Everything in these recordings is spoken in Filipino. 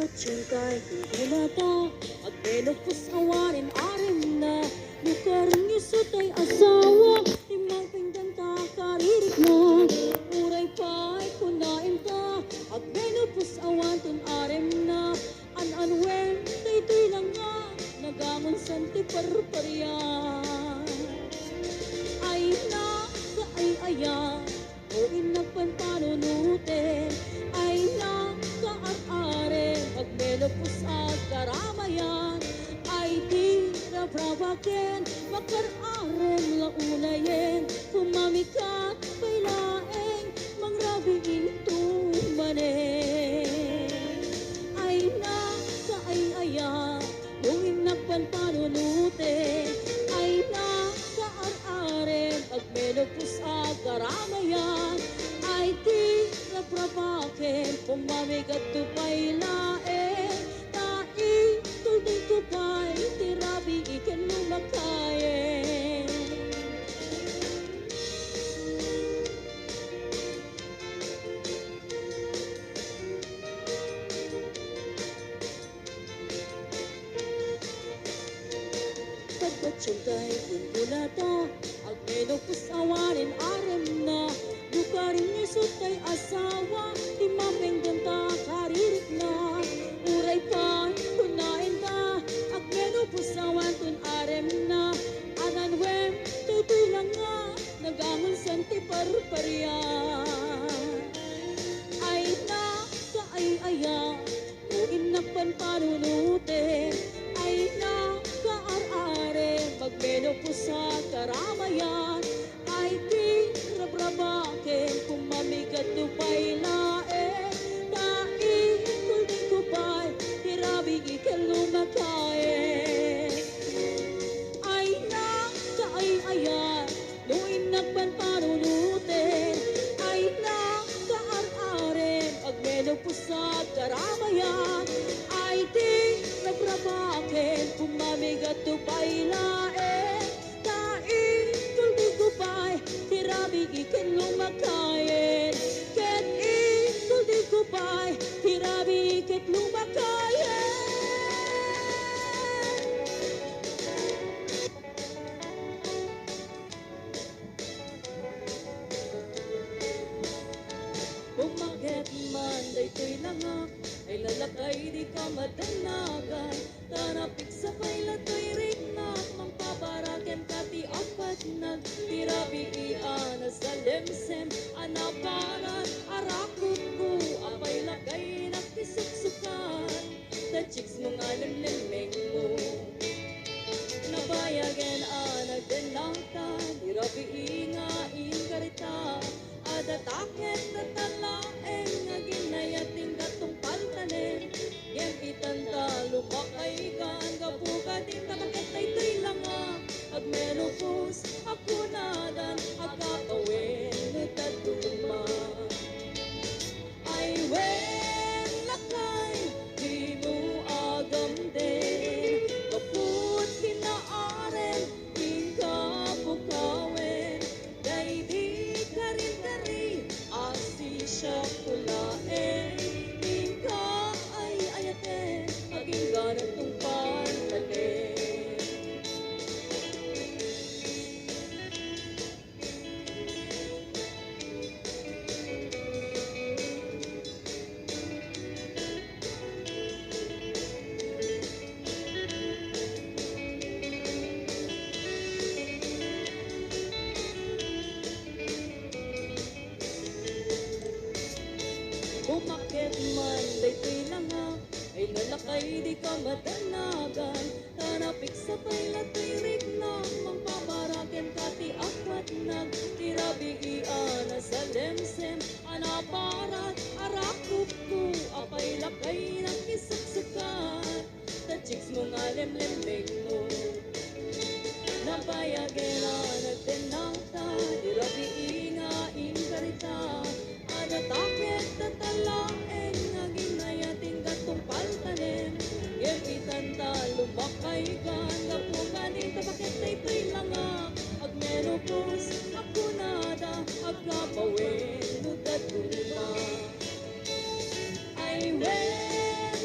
Pagcingkay kulata at menopos awarin arim na lukarang yusutay asawa timang pinggan ta karirik na uray pa'y kunain ta at menopos awan tun arim na an-anwen tay lang nga nagamon santi parparyan ay na kaay-aya o inagpan panunutin ay na kaar-are magmenopos at karamayan ay di rabrabaken makararem launayen kumamikat pailaeng mangrabiin tumanen ay na kaay-aya kung inagpan panunutin ay na kaar-are magmenopos at karamayan ay di naprabaken pumamigat tupay laeng tai tuldi tupay tirabi ikan lumakayen pagkatsugay bulbulata ang menopos awarin arem na lukarin ni sutay asawa timapeng ganta karirik na uray pa kunain ta ang menopos awan tun arem na ananwem tutoy lang nga nagamon santi parparyan ay na kaay-aya o inakpan panunutin ay na kaar-are magmenopos sa karamayan ay di rabrabaken kumamigat tupay laeng tai kulding tupay tirabi ikan lumakayen ay na kaay-aya luin nagpan panunutin ay na kaar-are magmenopos sa karamayan ay di rabrabaken kumamigat tupay laeng tai kulding tupay tirabi ikan lumakayen ket kulding tupay tirabi ikan lumakayen bumakit man daytoy langak ay lalakay di ka madanagan tanapik sa pailatoy rignak mangpabaraken kati apat nagtirabi iana sa lemsem anaparan arakuku apay lakay nakisuksukan the chicks mga lemlemeng mo nabayagen anag denangta tirabi inga ingarita adataket na talaeng nga ginayating katong paltanen yan itanta lumakay kan kapugating tamakit na ito'y langa ag menopos ako nadan agkakawin nagtatuma ay wen lakay di mo agam din kaput kinaaren ingkapukawin day di karin-kari asi siya kulaen ingka ay ayaten aging ganat tong pantanen bumakit man daytoy langak ay lalakay di ka madanagan tanapik sa pailatoy rignak mangpabaraken kati apat nagtirabi iana sa lemsem anaparat arakuku apay lakay nakisuksukan the chicks mga lemlemeng mo nabayagena nagtenangta tirabi inga ingarita adataket na talaeng nga ginayating katong paltanen yan itanta lumakay kan kapuganing tabakit na ito'y langak ag menopos ako nada agkapawin nudad tuma ay wen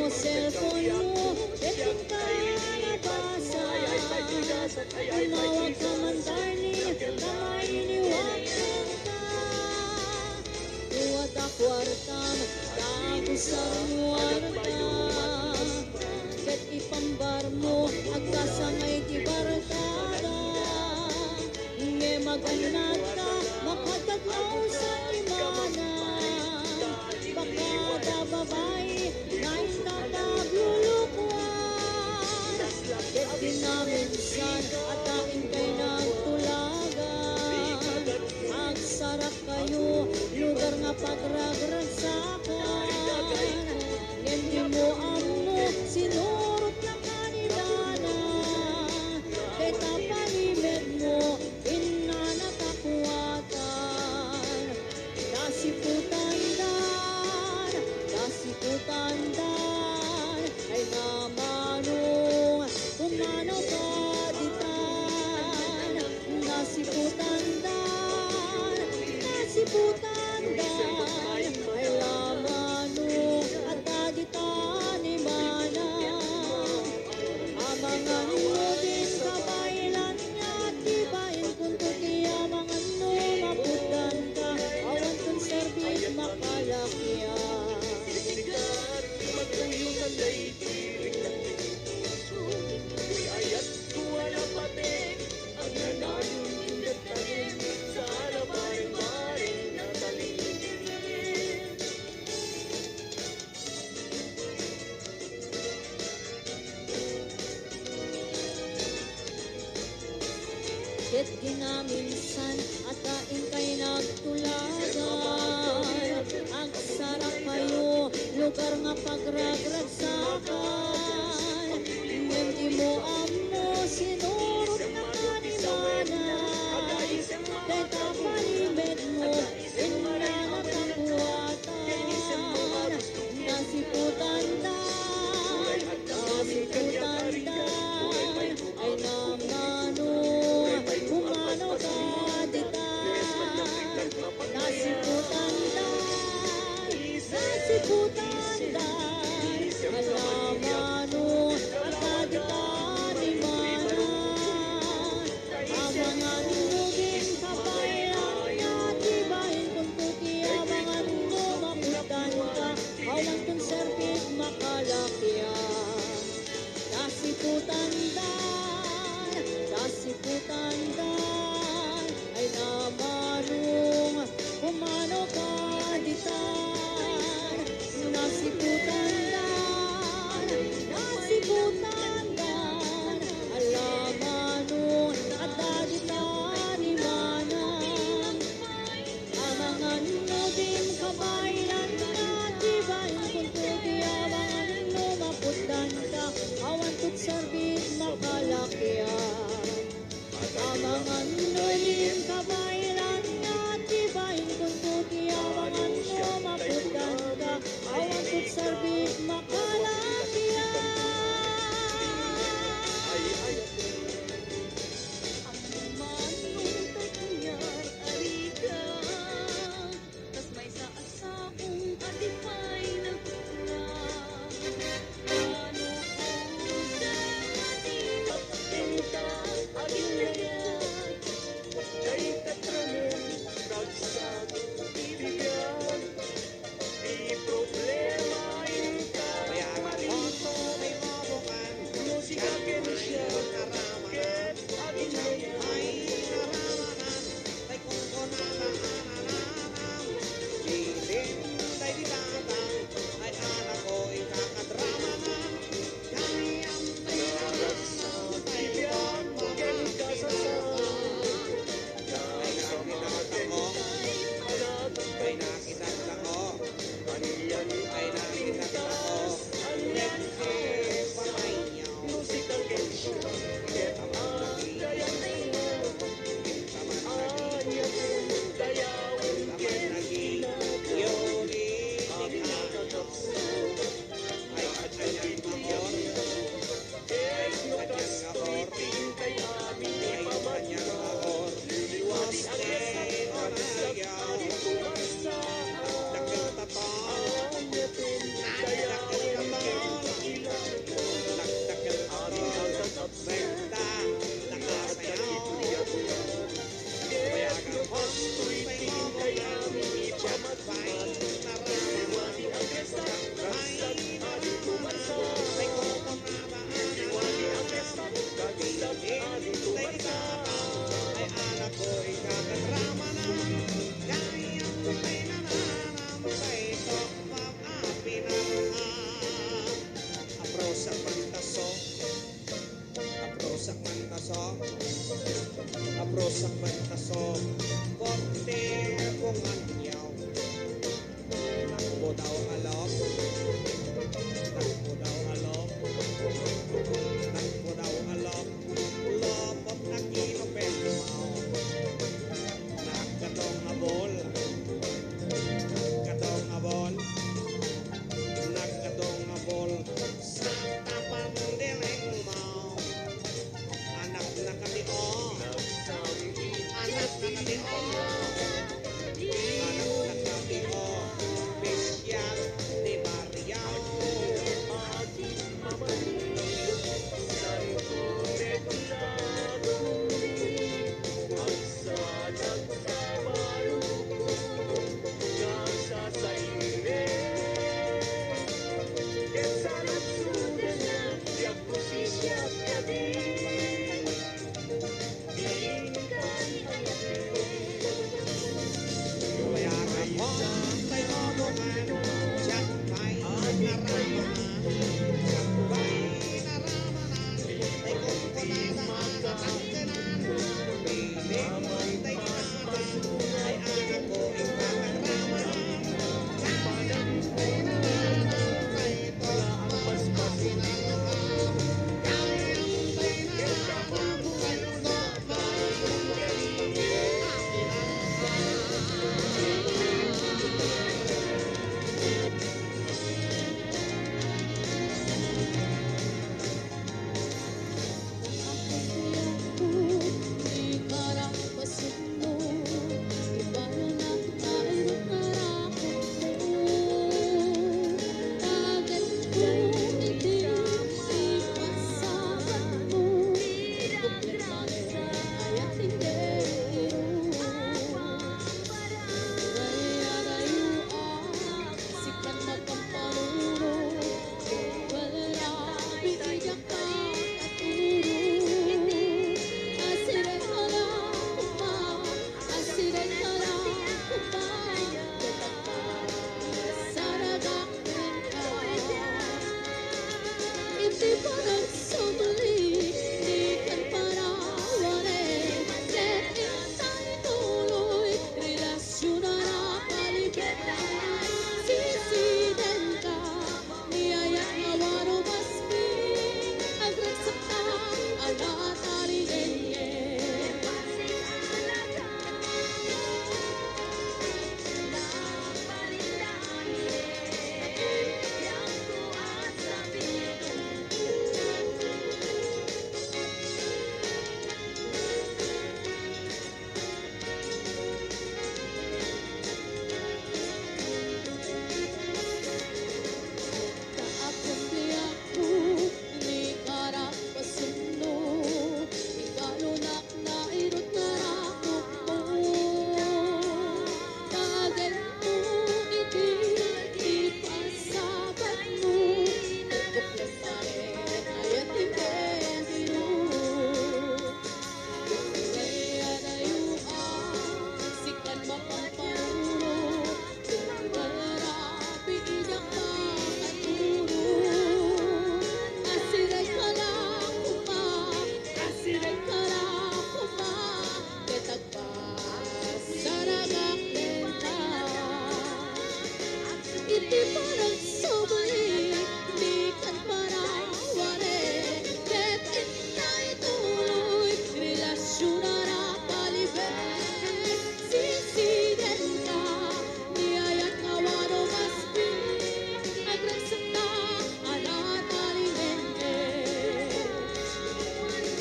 mo cellphone mo, kung ka nabasa. Tumawag ka man darling, kamay iniwagan ka. Tuwad a kwartam, tago sa ruwarta. Ket ipambar mo, agkasamay di barkada. Nge maganat ka, makataglaw sa imana. Bakada babae, nais na paglulukwan. Ket di naminsan, atain kay nagtulagan. Agsarap kayo, lugar nga pagragragsakan. Hindi mo amo, sinurot na kanidana. Keta palimid mo, inanatakuatan. Dasiputandan, ay namanong, kumanaw ka ditan. Dasiputandan, ay lamanong, at kaditan ni mana. Amangan mo din kabailan niya, tibain kung tutiya mga no, maputan ka, awan kung serbit makalakya. Ket ginaminsan, atain kay nagtulagan. Agsarap kayo, lugar nga pagragragsakan. Hindi mo amo, sinurot na kanimana. Keta palimid mo, inanatakuatan. Nasiputandan, ay namanong, kumano ka ditan. Nasiputandan, alamano, at kaditan ni mana. Abangan mo din kabayan niya, tibahin kung tukiyabangan mo, maputan ka, awan kung serbit makalakyan. Dasiputandan, ay namanong, kumano ka ditan. Nasiputandan, alamanong, at daditan ni mana. Amangan mo din kabailan na, tibahin kung tukiyabangan mo, maputan ka, awan kung serbit makalakyan. Amangan mo din kabailan na, tibahin kung tukiyabangan mo, maputan ka, awan kung serbit makalakyan. Manong tagnyan, arika, tas may sa asakong adipay nagpula. Ano ko sa ating pagpinta, agilayan, ay tatramin, nagsag, bibigyan, di problema inta, marinto, may mabukan, musikakin siya, ket agilayan, ay naramanan, tay kung konanananam, hiling, tay ditatang, ay anak ko'y kakadramanan, kayang may naranaw, tay biyang magkakasasan. Ay nakitat ako, ay nakitat ako, lente pamayaw, musical gesture, ket amang dayaw, taman naging, dayawin ket naging, yoli, ikaw, ay kanyang mahor, ay kanyang mahor, ay kanyang mahor, liliwas ket panayaw, dakil tatang, daw alok. Takbo daw alok. Takbo daw alok. Lopot na kinopel mo. Nakatong abol. Nakatong abol. Nakatong abol. Sa tapan dileng mo. Anak na kami o. Anak na kami o. Anak na kami o. Special ni Maria. Bayaran mo tayo omongan. Diyan may naramahan. Diyan may naramahan. May kumpunadahan at angganan. Piling tayo naman. Ay anak ko ipapagamahan. Kayang tayo naman. Ito ang mas pasinanahan. Kayang tayo naman. Ito parang sobri, di kan parawari. Kahit intay tuloy, relasyon na palibig. Sisiden ka, niyayat nga wano maspi. Agresata, anatalimende.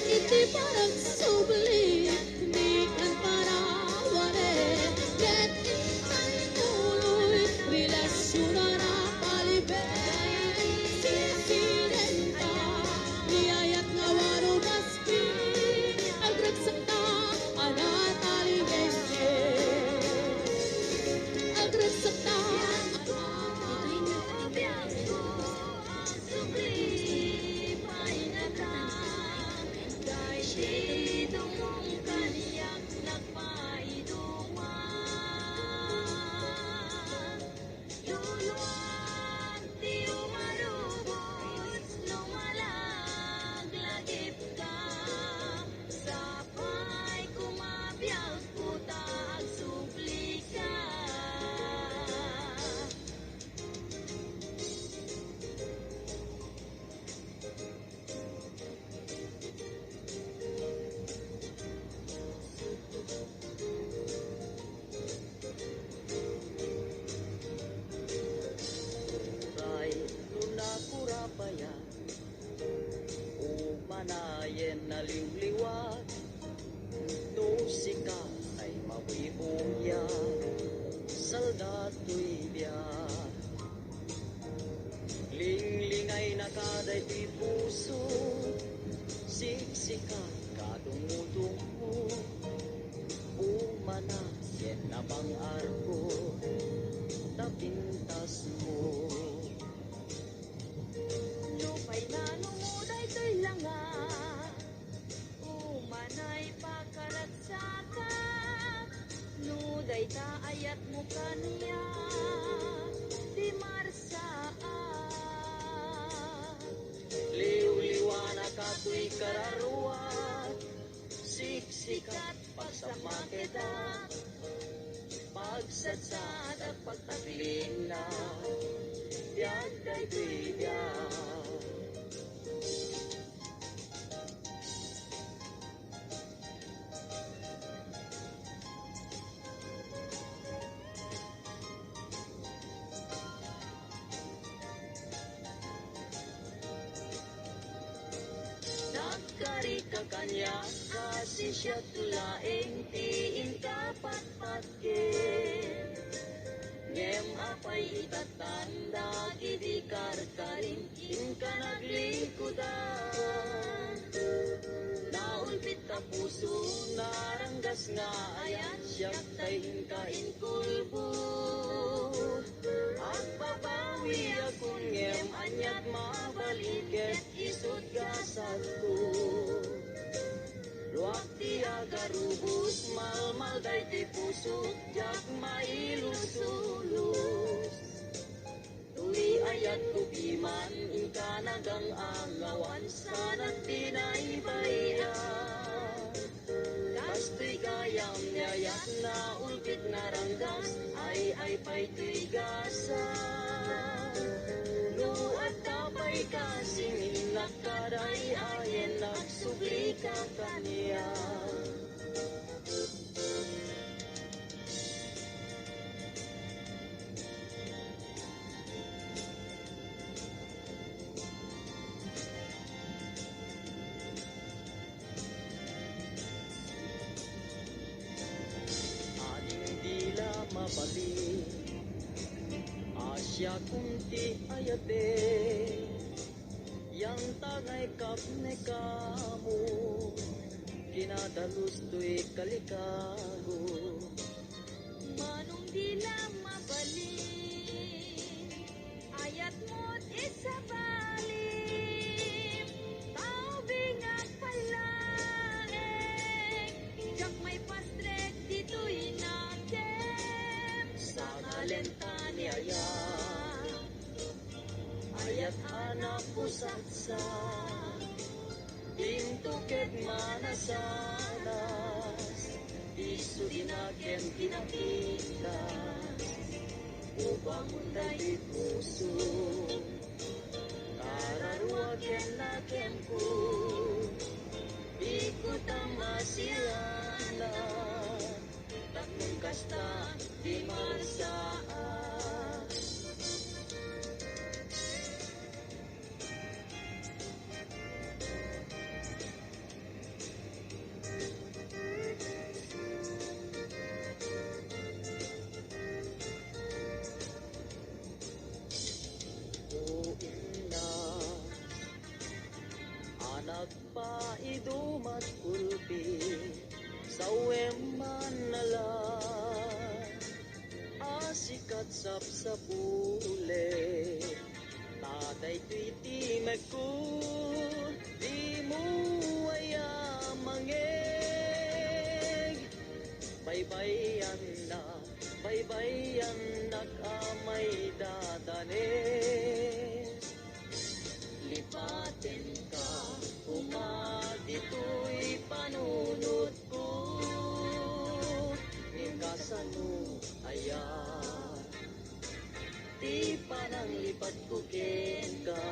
Iti parang sobri, di kan parawari. Kahit intay tuloy, relasyon na palibig. Sisiden ka, niyayat nga wano maspi. Agresata, anatalimende. Agresata, Dahil nakaday ti puso, siksikan kadungo-dungo, umana ken na bang arko, tapintas mo. Lupay na numuday to'y langa, umanay pakaratsaka, nuday ta ayat mo kaniya, di marsaan. Liw-liwana ka to'y kararuat, siksikat pagsamakedat, pagsatsad at pagtaklin na, biyag day to'y biyag. Nagkari ka kanya kasi siya tulaing tiin kapatpatkin. Ngem apay itatanda gidikar karingkin ka naglingkudan. Naulpit ka puso naranggas nga ayan siya tayin ka inkulbo. At babawi akong ngem anyat mabaliket isud gasad ko. Luwag ti agarubos malmal day ti puso jak mailusulus. Tuli ayat kubiman ika nagang angawan sanat tinaybayan. Kasto'y gayam nyayat na ulpit naranggas ay pa'y tigasan. Luat tapay kasing nakaray ayen nagsubli ka kaniya. Aning dila mabalik Asya kunti ayate, yang tagay kapne kamo, kinadalus to'y kalikago. Manong di lang mabalik, ayat mo't isabalim, taubing at palaeng, jak may pastrek dito'y nakem, Sa kalenta ni ayat anak pusatsa, tintuked manasanas, isu dinaken tinapitas, upang unday di puso, kararuaken naken ko, ikut ang masiana, takong kasta di marsaan. Nagpaidumat ulpi sa weman nalang asikat sapsapule tatay tuiti magkun di mo ayamangeg baybayan nag-amay dadanes lipatin ka dito'y panunod ko, ikasan mo ayan, di panang lipat ko ken ka,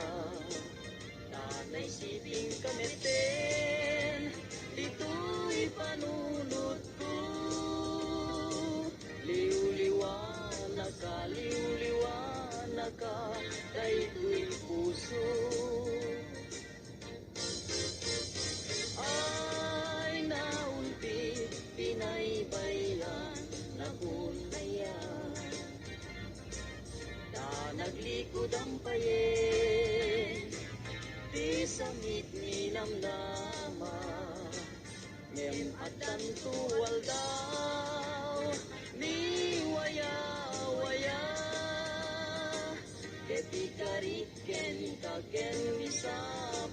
nanay siping kameten, dito'y panunod ko, liw-liwanag ka, dayto'y puso. Ay naunti, pinaybayan na kunayan. Na naglikod ang payen, di sangit ni namnama ngem atan tuwal daw ni waya ketika riken kagen bisa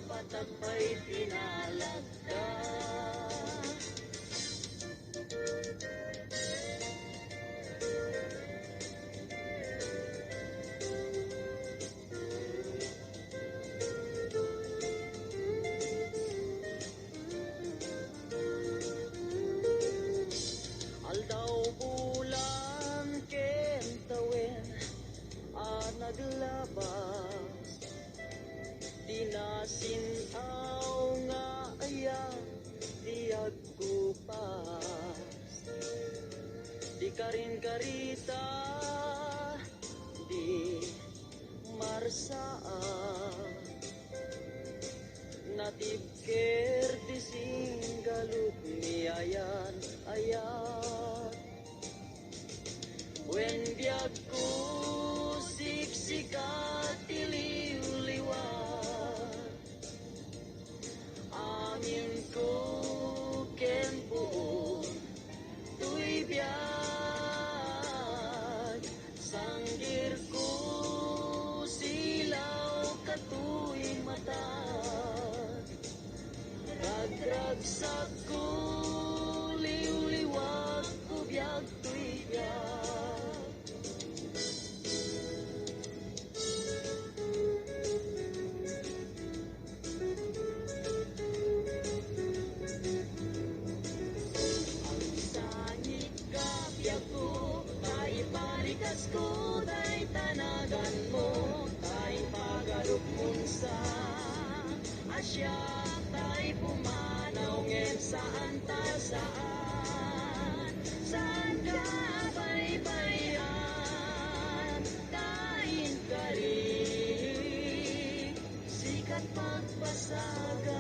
patagpay pinalagda. Aldaw bulan kentawen naglabas dinasinaw nga aya di agkupas di karin karita di marsaa natibker di singgalut ni ayan when biag ko siksikat iliw-liwat angin ko kempo tuy biag sanggir ko silaw katuy mata ragragsak ko liw-liwat ko biag tuy biag. Balikas ko tay tanagan mo tay pagalukmon sa Asya tay pumanaw ngem saan ka baybayan tayin kari sikat pagpasagat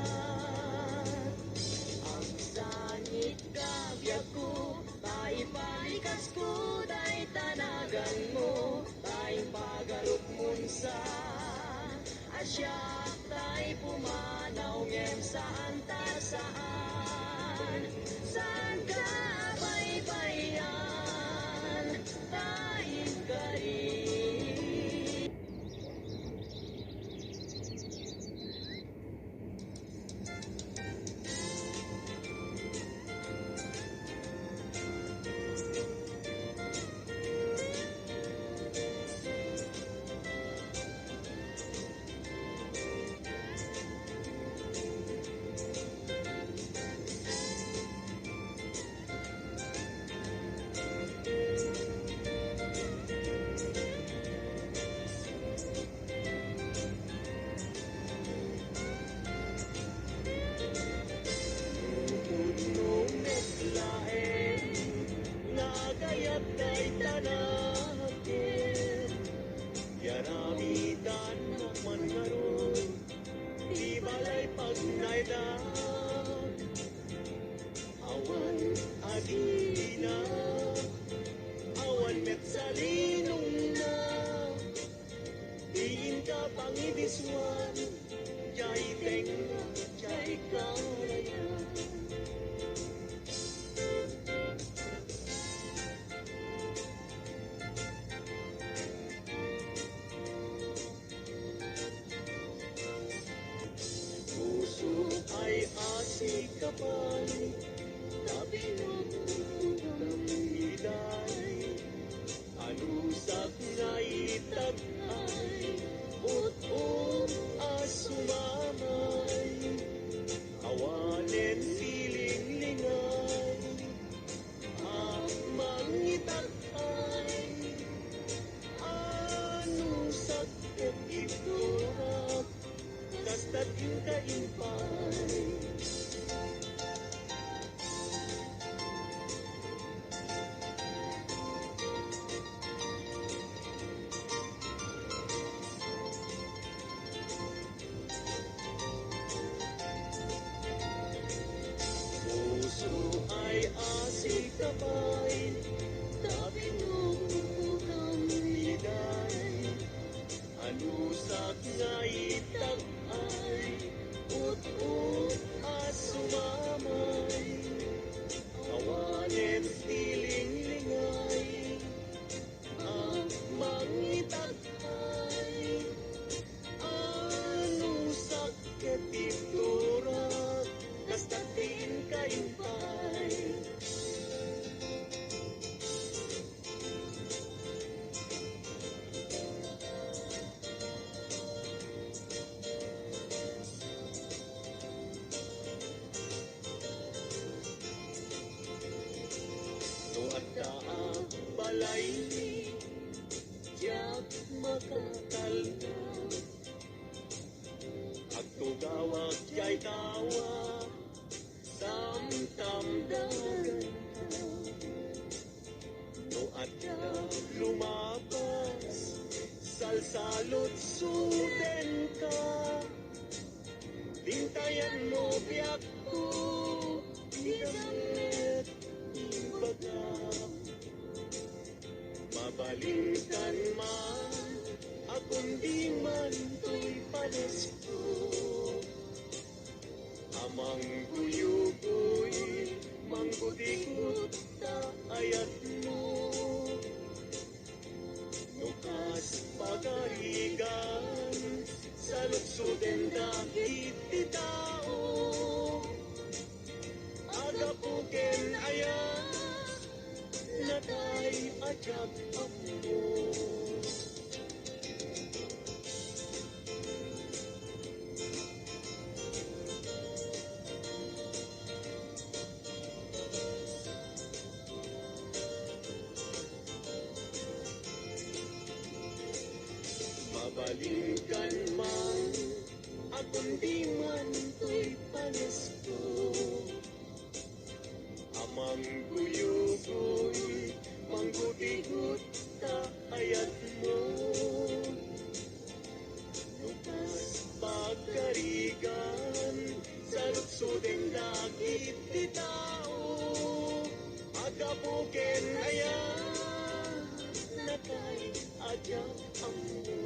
ang sangit kabiyak ko tay balikas ko tay tanagan mo tay pagalukmon sa Asya tay pumanaw ngem saan ka baybayan tayin kari. Yaramitan naman ngayon, di balay pagnayda. Awan agina, awan met salinong na. Diin ka pangibiswan, jay tenga, jay kalayan. Ay asik kapal tapi nagmumulay alusak na itatay ut asumamay awanen siling lingay mangitatay anusak at iturak kasta't yung kaimpay. Puso ay asik kapay, tapi nung liday, lusak nga itag ay ut-ut asumamay kawanet tiling-lingay ang mangitag ay anusak ketiturak kastatin kaimpay. Balay ni Diyak makakalna agtugawag kay tawa samtam dagan ka no at ka lumapas salsalot suden ka tintayan mo biyak ko dinamit imbaga mabalikan man akong di man to'y panis ko amang guyugoy manggutikot ta ayat mo nukas pagarigan sa luksuden dagit ti tao agapuken ayan natay ajag ako. Mabalikan man akong di man to'y panis ko amang guyugoy manggutikot ta ayat mo nukas pagkarigan sa luksuden dagit ti tao agapuken ayan nakay ajak ang mo.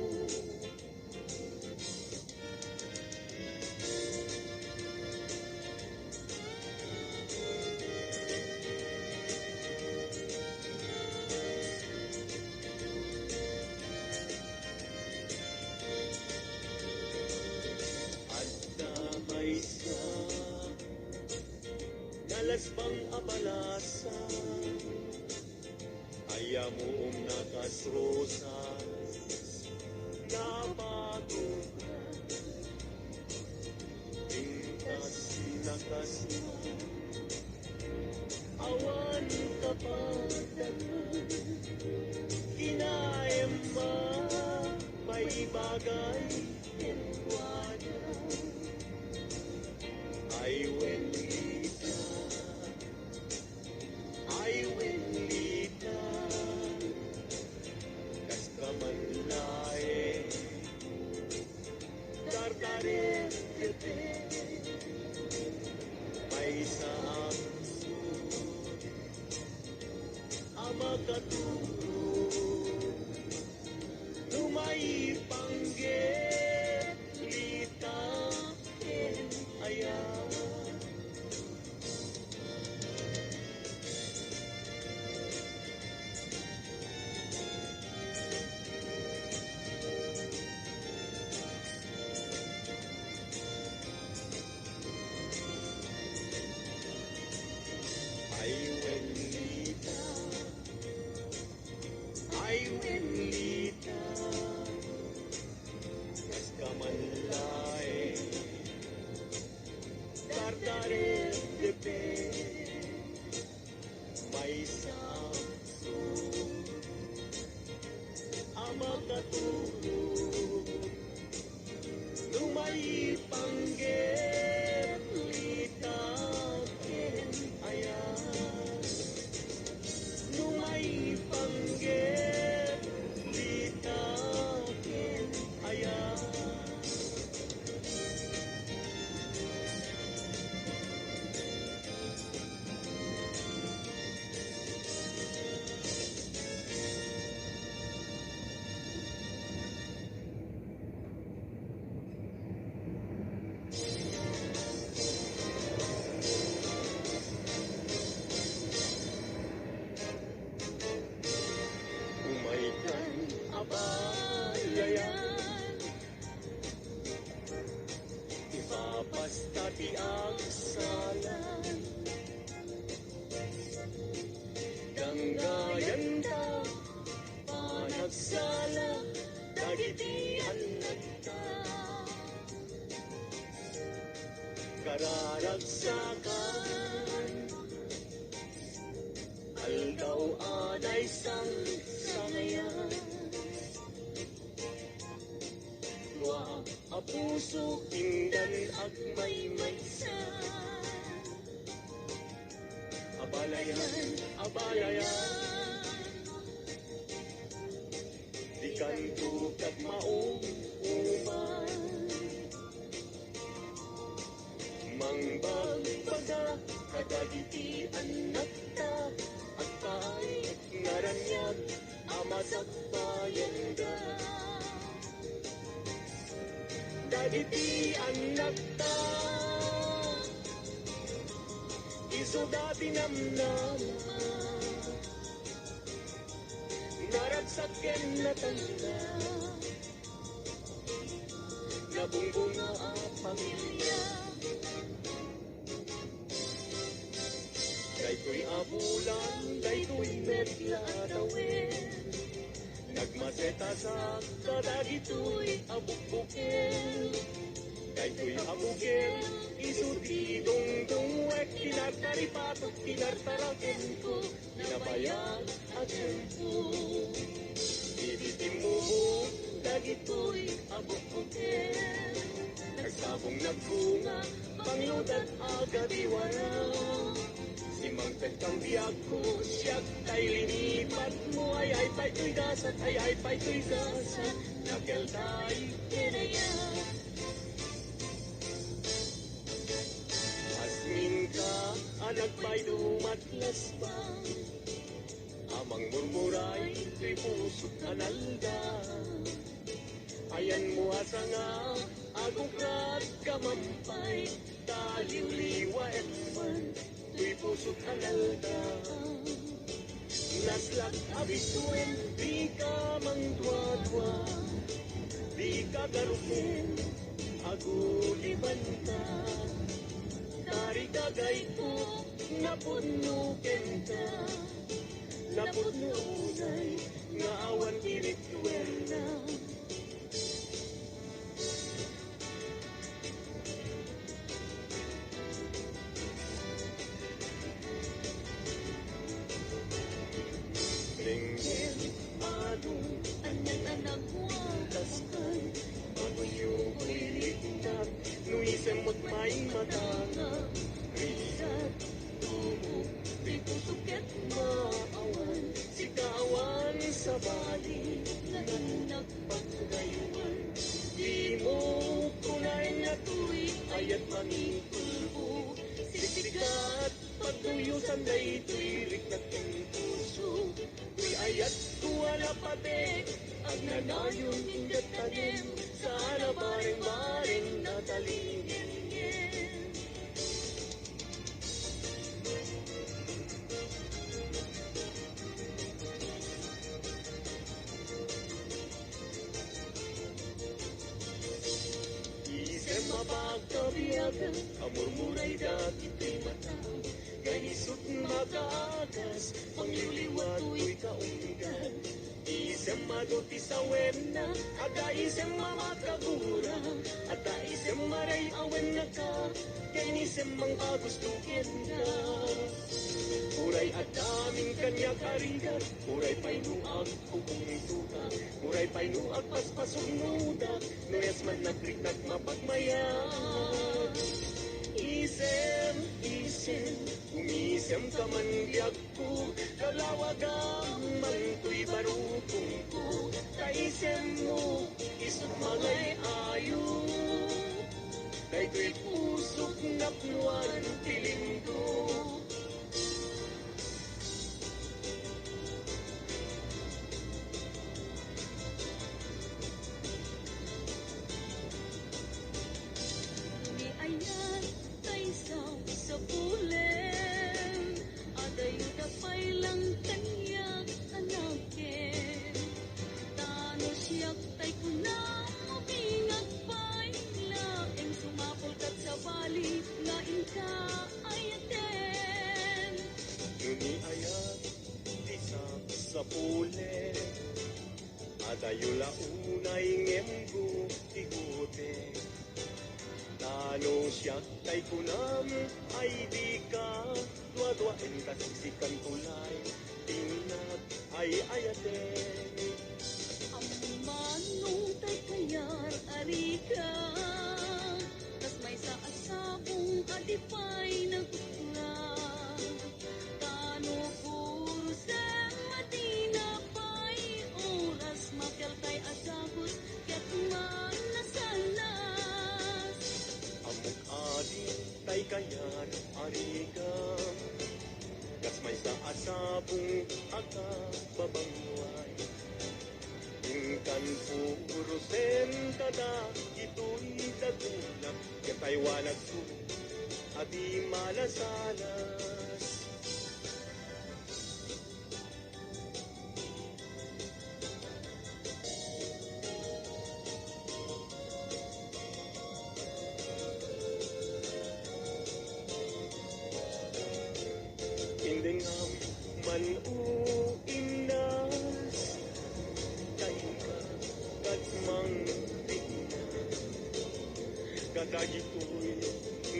Nalasbang abalasa ayamuong nakasrosas nabago tingkas nakasma awan kapadagan kinaem ba may bagay kenwada ay wenlita kas kamanlae dardaret kete may saak amakaturo lumay pangget lita en ayan ti agsalan. Danggayan ta, panagsala, dagiti anak ta. Kararagsakan, aldaw anay sang sangayan. Wa a puso kindan ag maymaysan. Abalayan, abalayan, di kanto kag maong uman. Mangbagbaga kadagiti anak ta, at pait ngaranyag amasak bayanda. Dagiti anak ta, iso dati namnama, naragsaken na tanda, nabungbunga ang pamilya. Daytoy abulan, daytoy medla tawin, nagmaseta sa kadagitoy abukbukin. Daytoy abukin, isuti dong-dong-wek, kinartaripatot, kinartaraken ko, nabayag at tempo. Ibitim mo, dagitoy abukbukin, nagsabong nagbunga, pangludat agadiwara. Simangtad kang biyag ko, siyak tay linipat mo, ay pa'y dasat, ay pa'y dasat, nakel tay kinayat. Asmin ka, anak pa'y dumatlas pa, amang murmuray, tuy pusot analda. Ayan mo asa nga, agukat kamampay, taliw-liwa etman, tuy pusot analda. Naslak abisuin, di ka mangdwa-dwa, di ka garukin, aguliban ka. Dari kagay ko, napunukin ka, napununay, nga awan irituin na. Ringgin, anong anak-anak wakaskan, maguyukoy ligtap, nuisem mo't may matanga. Risat, tumog, di pusuket maawan, sikawan sa bali, naganak pagkagayuan. Di mo kunay na tuy, ayat manipulbo, sisikat, pagtuyusan day tuy, riknat ng puso. Tuy ayat kuwala patek, ang nanayon ingat tanim, sana bareng-bareng natalingin. Isem mapagkabiyagan, amurmuray dati tuy mata, ganisot makaagas, pangliwliwat tuy kaunggan. Isem maduti sa wena, aga isem mamakagura, ata isem maray awen na ka, kanisem mang kagustukin ka. Uray at daming kanya karigat, uray pa'y nuag kukumituka, uray pa'y nuag paspasong nudak, nuyas man nagriknat mapagmayag. Isem, isem, umisem ka man biyag ko, kalawagang man ko'y barukong ko, kaisem mo, isot mangay ayo, kay ko'y pusok napnuan piling ko. Ayan, kaysaw sa pulen, aday kapay lang kanyang anakin. Tano siyak tay kunang mabingat pa'y laeng sumapol kat sa bali, Kayo launay ngemgo iguti. Tano siya kay kunam ay di ka dua-duain kasisikan kulay. Tingnan ay ayaten. Ang manong tay kayar arika, tas may sa asabong adipay nagkukla. Tano puro sa matinapay, oras makyal kay asagos, ket man nasalas. Amok adi tay kayan arigam. Kas may sa asabong aga babanguay. Ingkan puro sen kada ito'y dagunak. Katay walag ko adi malasalas. Indengam man uinas kay ka katmang tingnan kadagitoy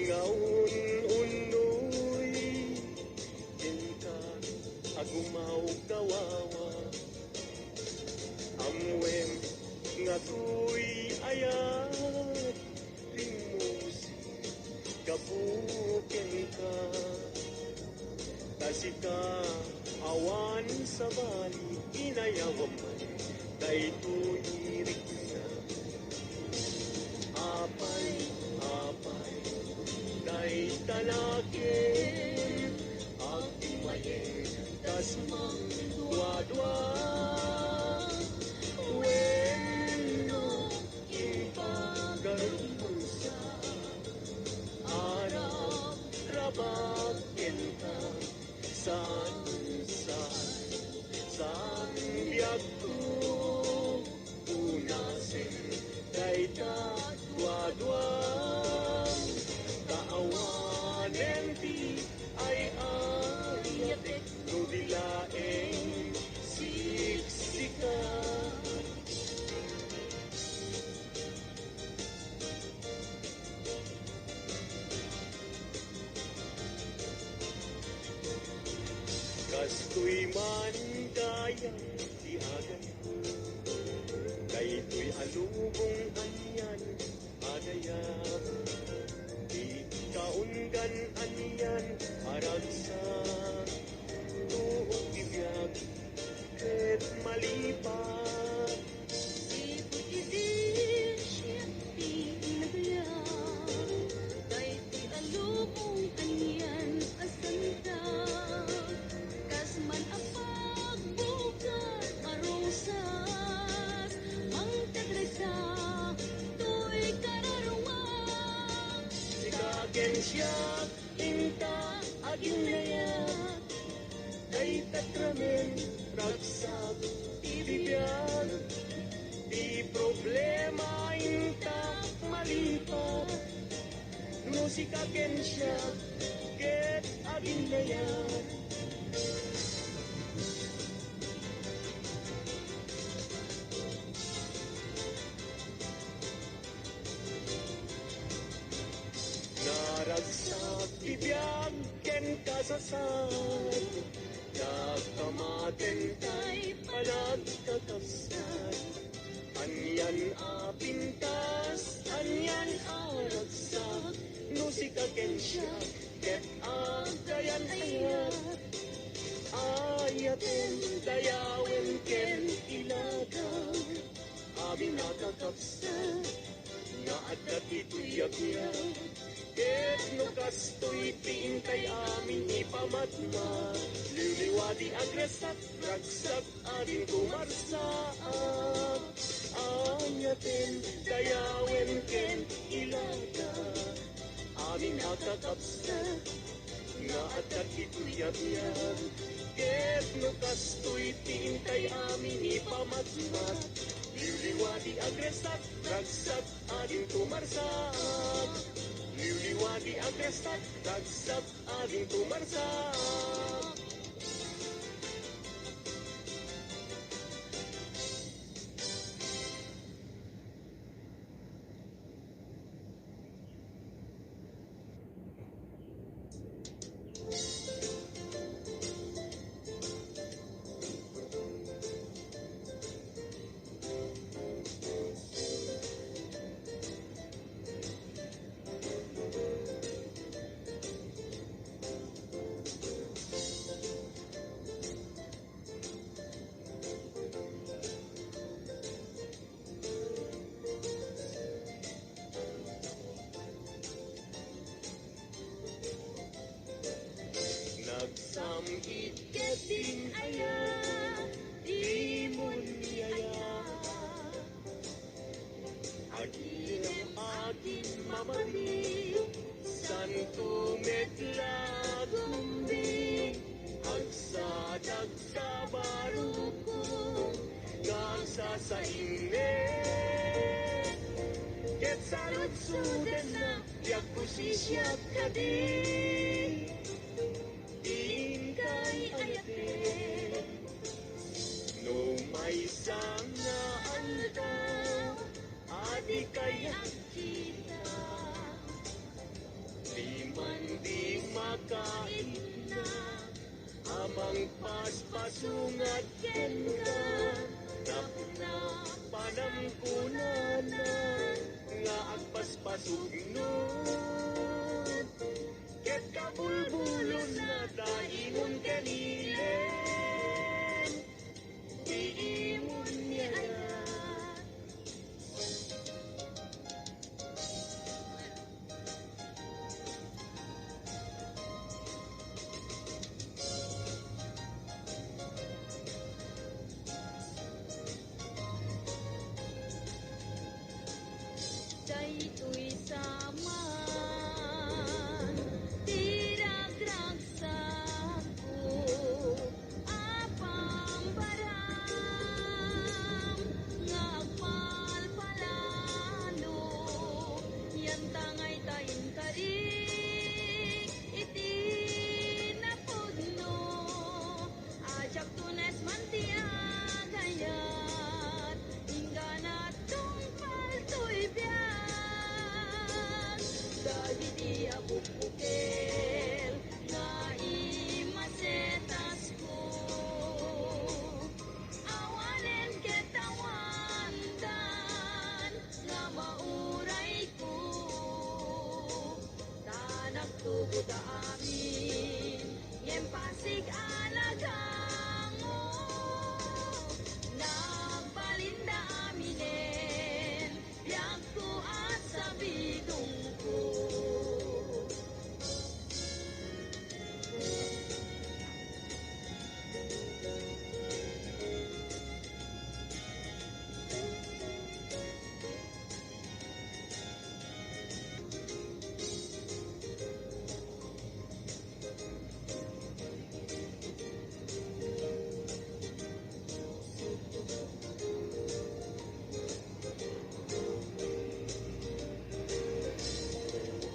ngaon unoy kinka agumaw kawawa amwem nga tuy ayat limusi kabuken ka. Kasika awan sa bali inayawan man daytoy irik na. Apay day talakin agtimayin tas magdwa-dwa. Wenno impagarupo sa arap rabag kenta. Saan biyak ko unasin kay dwa-dwang kaawanen ti ay ayatek no dilaeng siksika. Kastoy man kaya di agay, kayto'y alubong anyan adayam. Di kaungan anyan harag sa tuong bibiyag ket malipat. Sipot idin siya pinaglayang, daytoy alubong anyan asanta. Man apag bukat arosas, mangtagresa tuy kararwang. Sikagen siya inta aging layat, day tatramen ragsak ibibiyag. Di problema inta malipat, no sikagen siya get aging layat. Naragsak bibiyag ken kasasad, kakamaten tay palagkakasad. Anyan apintas, anyan aragsak, no sikagen siya ket agayan ayat. Ayaten dayawen ken ilagaw, amin nakakapsat nga adat ito'y-yag-yag. Ket no kastoy tingkay amin ipamatma, liliwadi agresat ragsak adin kumarsaak. Ayaten dayawen ken ilaga, amin nakakapsat nga adat ito'y-yag-yag. Ket no kastoy tingkay amin ipamatma, liliwadi agresat ragsak adin kumarsaak. Liliwadi agresat ragsak adin kumarsaak. Agim akin mamali, santo metla gumbing, agsadag sa barukong, ngang sasaingin. Ket salud suden na, yak kusisyak kadi, diin kay ayatin. No may sana aldaw, adi kayang kita, di man di makain na, amang paspasungat ken ka, napuna panamkunanan, nga agpaspasugnon, ket kabulbulon na daimon kanilin, diimon niya. Daytoy saman, tiragragsak ko, apam baram, nga agpalpalalo, yan tangay tayin karik, iti napudno, ajak tunes mantiagayat, ingganat tungpal to'y biyak. Dahil di abubukel nga imasetas ko, awanen ketawandan nga mauray ko, tanak tugod amin ngem pasig alagango, nagbalinda aminen biag ko at sabidong ko.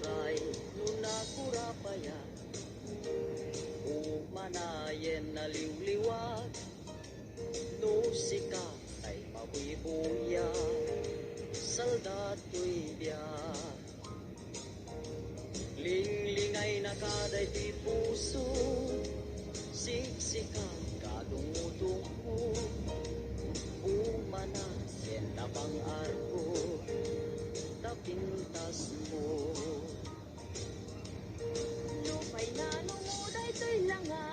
Ray nunakurapaya, umanayen na liwliwat, no sika ay mabuibuya, saldato'y biyak. Linglingay na kaday ti puso, siksikan kadungutungo, umanayen na bang arko, tapintas mo. Lupay na nunguday to'y langa,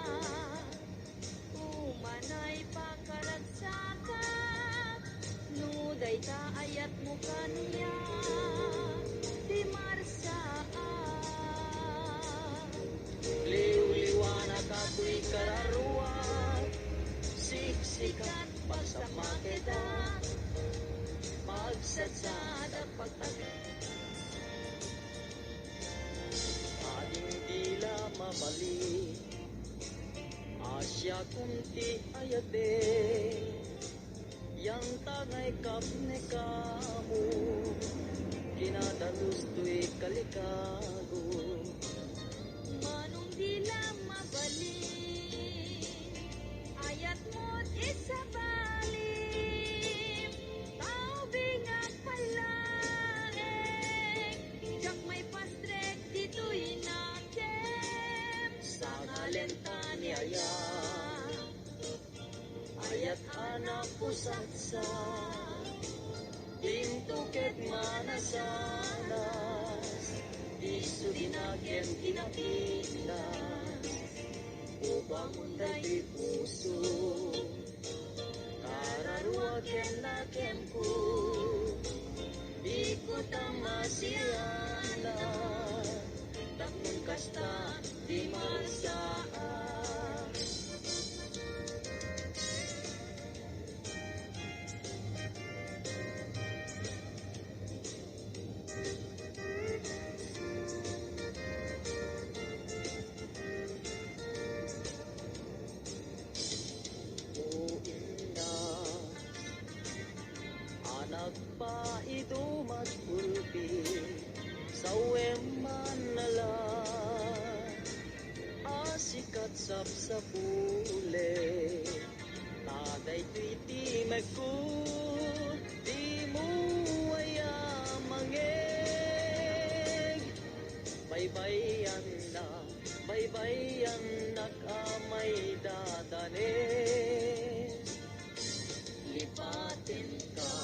umanay pakaragsakan, nuday ta ayat mo kaniya, di marsaan. Liw-liwanag ako'y kararuan, siksikat pagsamakita, magsatsada pagtagay. Ading dila mabalik, asya kunti ayate, yang tangay kapne kamu, kinadalos to'y kalikago. Manong dila mabalik, ayat mo't isabalim, tao bingag palaeng, jak may pastrek dito'y nakem, Sa ngalenta ni Aya, ayat anak pusatsa, tintuket manasanas, isu dinagen tinakinas, upang unday puso, kararuagen na kemku, ikot ang masiyana, takong kasta di masaan. awem manala asikat sap sa pule taday tuiti magku di mo aya mangeg baybayan na kamay dadanes lipatin ka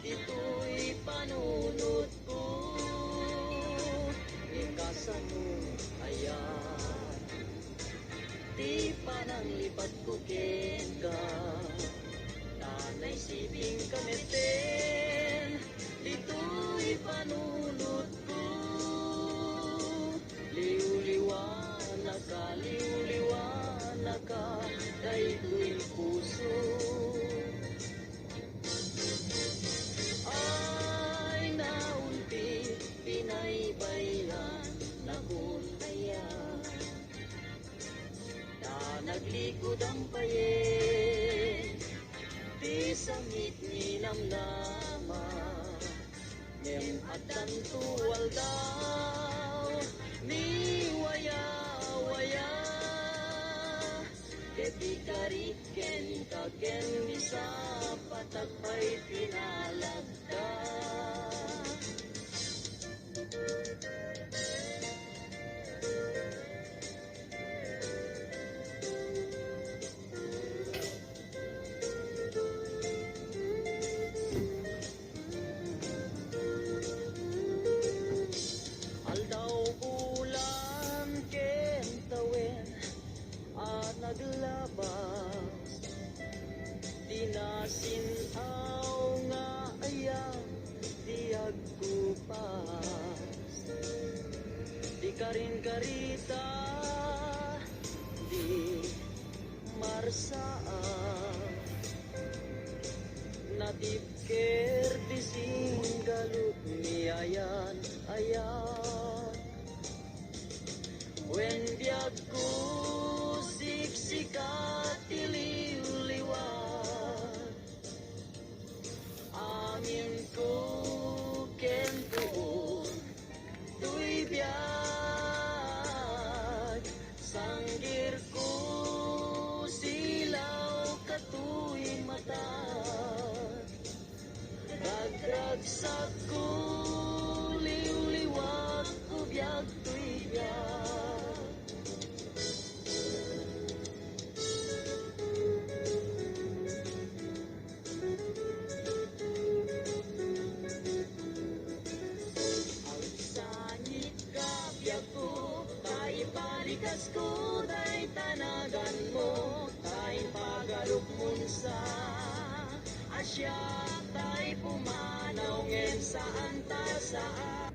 dito'y panunod ko ikasan mo ayan di pa nang lipat ko ka tanay sibing kameten dito'y panunod ko liw-liwanag ka dayto'y puso ay naunti pinaybayan na kuntayan na naglikod ang payen di sangit ni namnama ngem at tantuwal daw ni waya keti kariken kagen bisa patagpay pinalagda aldaw bulan ken tawen naglabas dinasinaw nga ayang di agkupas di karin karita di marsaan natipker di singgalut ni ayan when biag ko siksikat iliw-liwat amin ko kentuon tuy biag sanggir ko silaw katuy mata ragragsak ko liw-liwat ko biag tuy biag balikas ko day tanagan mo tay pagalukmon sa Asya tay pumanaw ngem saan ta saan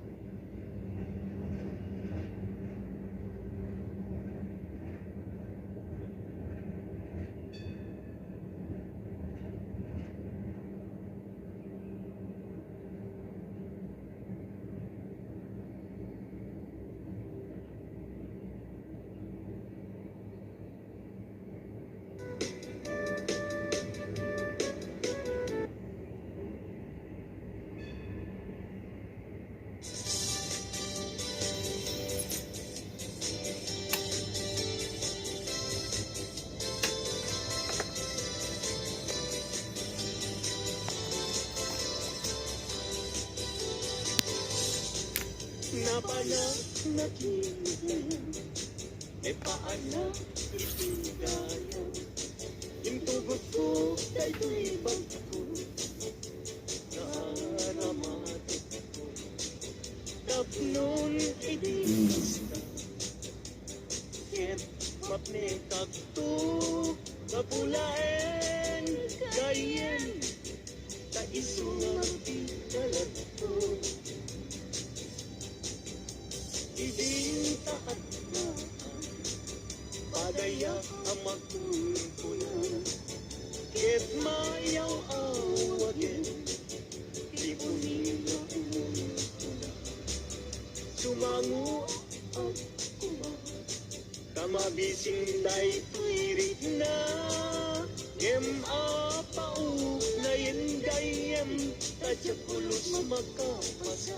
Napanaginip e paana itigayan imtugot ko daytoy bagko naaramatik ko tapnon idinasta ket mapnekakto kapulaen gayen ta isungang tikalat ko idintaat na padaya ang magkumpunan ket mayaw awagin di punila umuna sumangu ang kuma kamabising day tuirit na ngem apauk na yen gayem tajakulus makapasa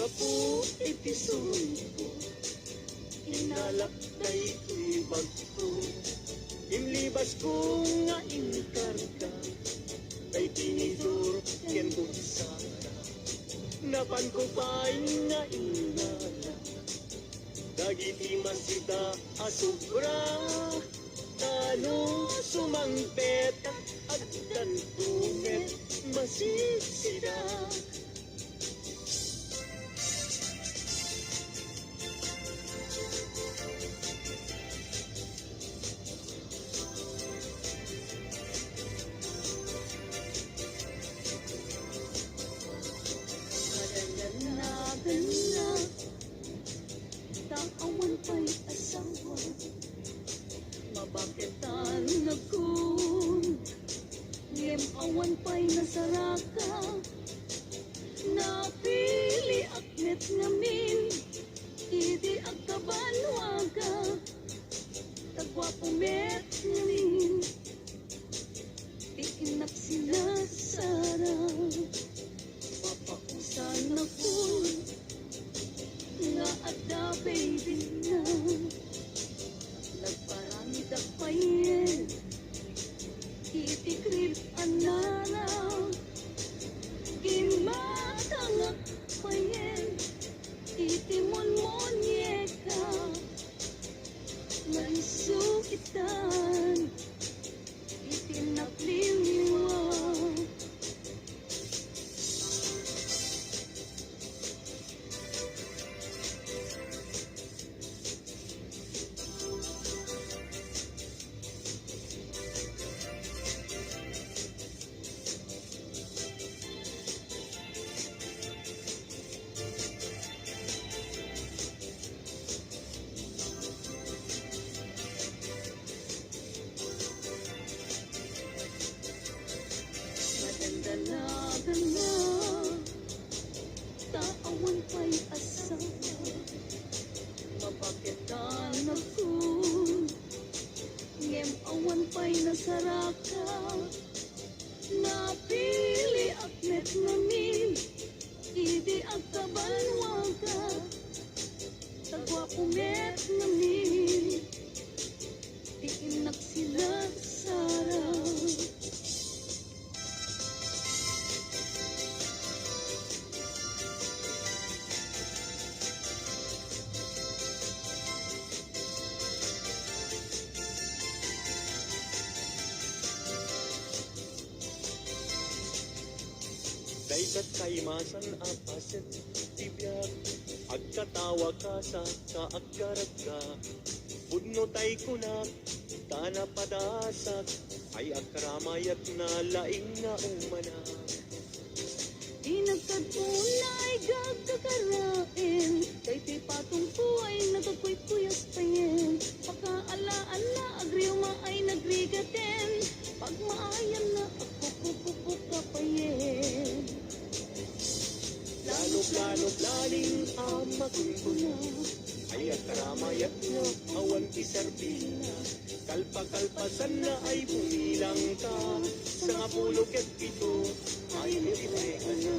Kapu episodo inalakday ibag ko. Imlibas ko nga inkarga kay tinidor ken buksara. Napan ko pa'y nga ingala dagiti masita asubra. Talo sumangpet at tantumet masisida. Madalanagan na taawan pa'y asawa. Mabaketan na kun ngem awan pa'y nasaraka. Napili aknet ngamin idi agkabanwaga. Tagwapumet ngamin iinak sila sara. Papausan na kun nga adda baby na. Nagparangit ang payen itikrip anara. Gimatangak payen itimonmonyeka. Naisukitan itinakliliwa. Madandalagan na taawan pa'y asawa. Mabaketan na kun ngem awan pa'y nasaraka. Napili aknet ngamin idi agkabanwaga. Tagwapumet ngamin iinak sila sara. Daykat kaimasan apaset tibiyag agkatawa ka sa kaagkarag ka. Pudno tay kunak tana padasak ay agkaramayat na laing na umana. Di nagkadunay gagkakarain kay ti patong ko ay nagkakuyas payen. Pagkaala-ala agriw ma ay nagrigaten. Pag maayan na ako pupupuka payen. Lalo-lalo laling amakun ko na ay agkaramayat na awan isarbina. Kalpa-kalpasan na ay bumilang ka sa nga pulok at pito ay libre ka na.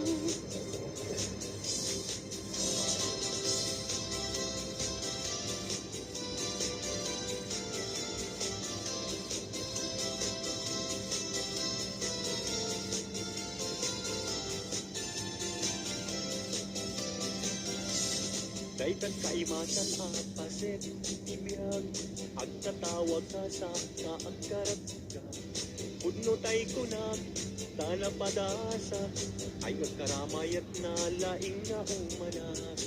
Daytan kaimasan apaset ibiyag agkatawag ka sa kaagkarag ka. Pudno tay kunak tana padasa ay agkaramayat na laing na umanak.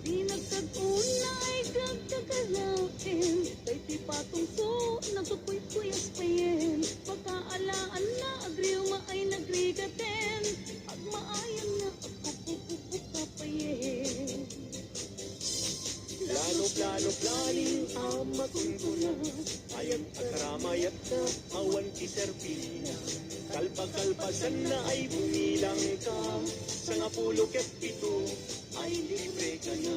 Di nagkadunay gagkakarain kay ti patong ko nagkakuyas payen. Pagkaala-ala agriw ma ay nagrigaten. Pag maayan na ako pupupuka payen. Lalo-lalo laling amakun ko na ay agkaramayat na awan iserbina. Kalpa-kalpasan na ay bumilang ka sa nga pulok at pito ay libre ka na.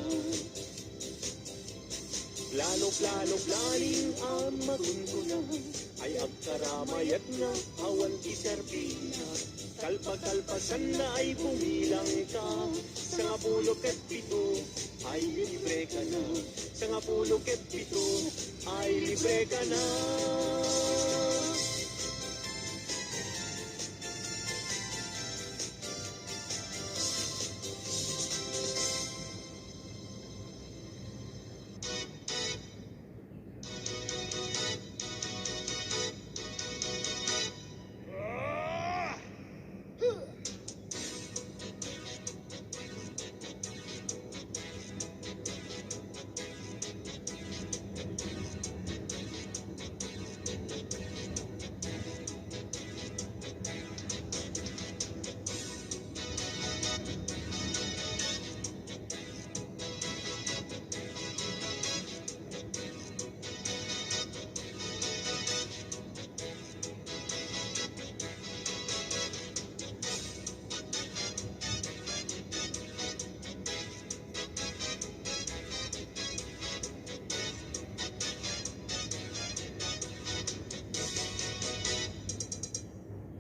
Lalo-lalo laling amakun ko na ay agkaramayat na awan iserbina. Kalpa-kalpasan na ay bumilang ka, sa nga 17 ay libre ka na. Sa nga 17 ay libre ka na.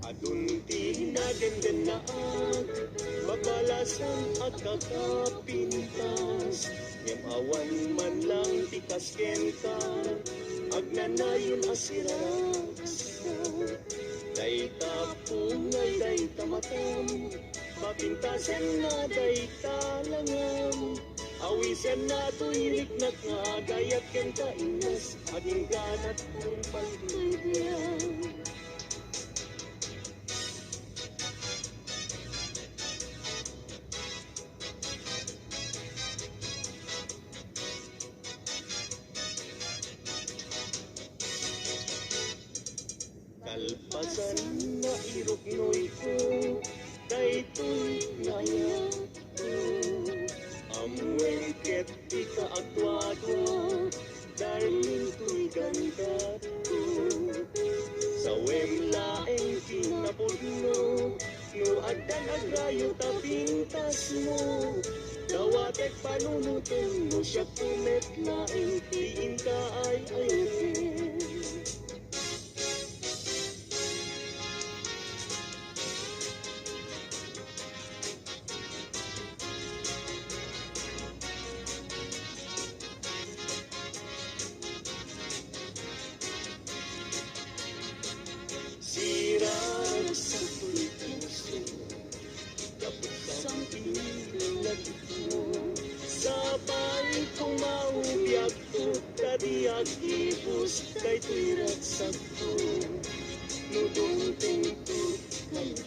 Adunti na ganda na babalasan at kakapintas. Ngem awan man lang tikas kenta, agnanayon asiraksa. Day tapungay, day tamatam, mapintasan na day talangam. Awisan na tuirik na kagayat kenta inas, aging ganat kong pagkaibiyan. Kalpasan na iruknoy ko, daytoy ngayat ko. Amwen ket di ka agwado, darling to'y ganda ko. Sa wemlaeng kinapudno, no agdan agrayo tapintas mo. Dawatek panunutin mo siya kumetlaing, diin ka ay ayusin. Sira sa puso, kapag sa pilag mo, sabay kong maubiyag ko, kadiyak ibus, kay tuwirat sa ko. Nudunting ko, kayo,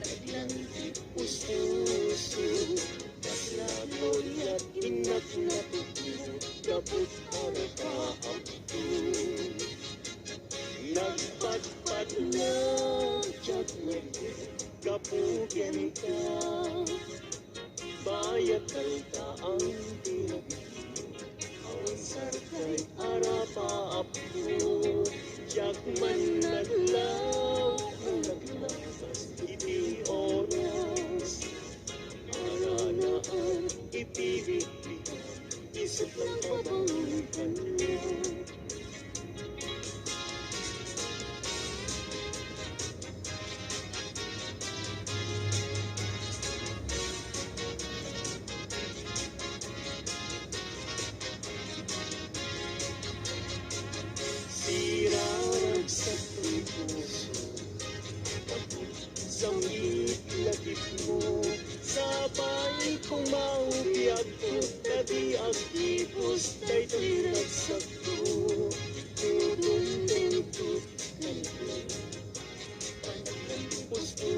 naglantik puso, kaslagoy at inak na tuto, kapag arapaap ko. Nagpatpat na tiyat kapugin ka, bayakal ka ang tinag, awan sarkay arapaap ko. Tiyak man naglaw, naglabas, iti oras, aranaan, iti isip lang pabangan niya. Sirarag sa puso, kapag sangit lakip mo, sabay kong maubiyag ko, kadiak ipos, day tuwirat sa ko. Nudundin ko, kanito, puso,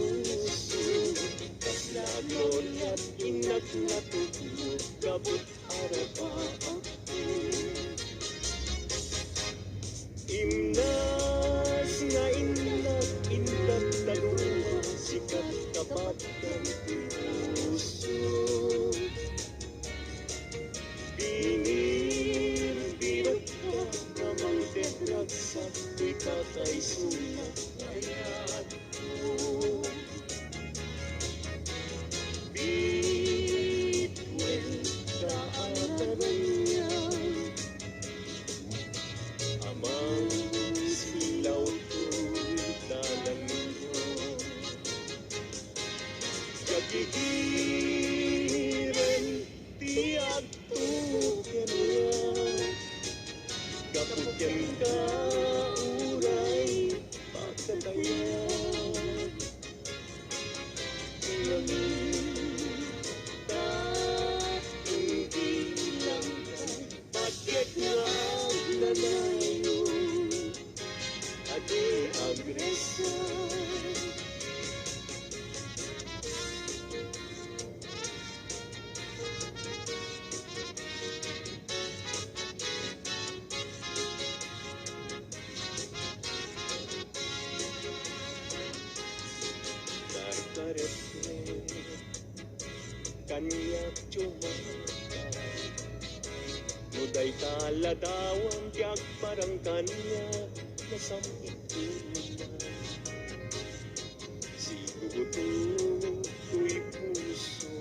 kaslagon at inak na tuto, kabut arapaak ko. Imnas nga inlat, inlat talunga, sikat kapat ng puso. Binir-birot ka, namang tetragsak, di patay sulat, ayat ko. Bitwen ka ang kaya langit hindi lang bakit nga nanayo adi agresan. Darkaretne kanyak cumata Nuday kaladawan tiyak parang kanya nasamit tunan Sigugutu tuy puso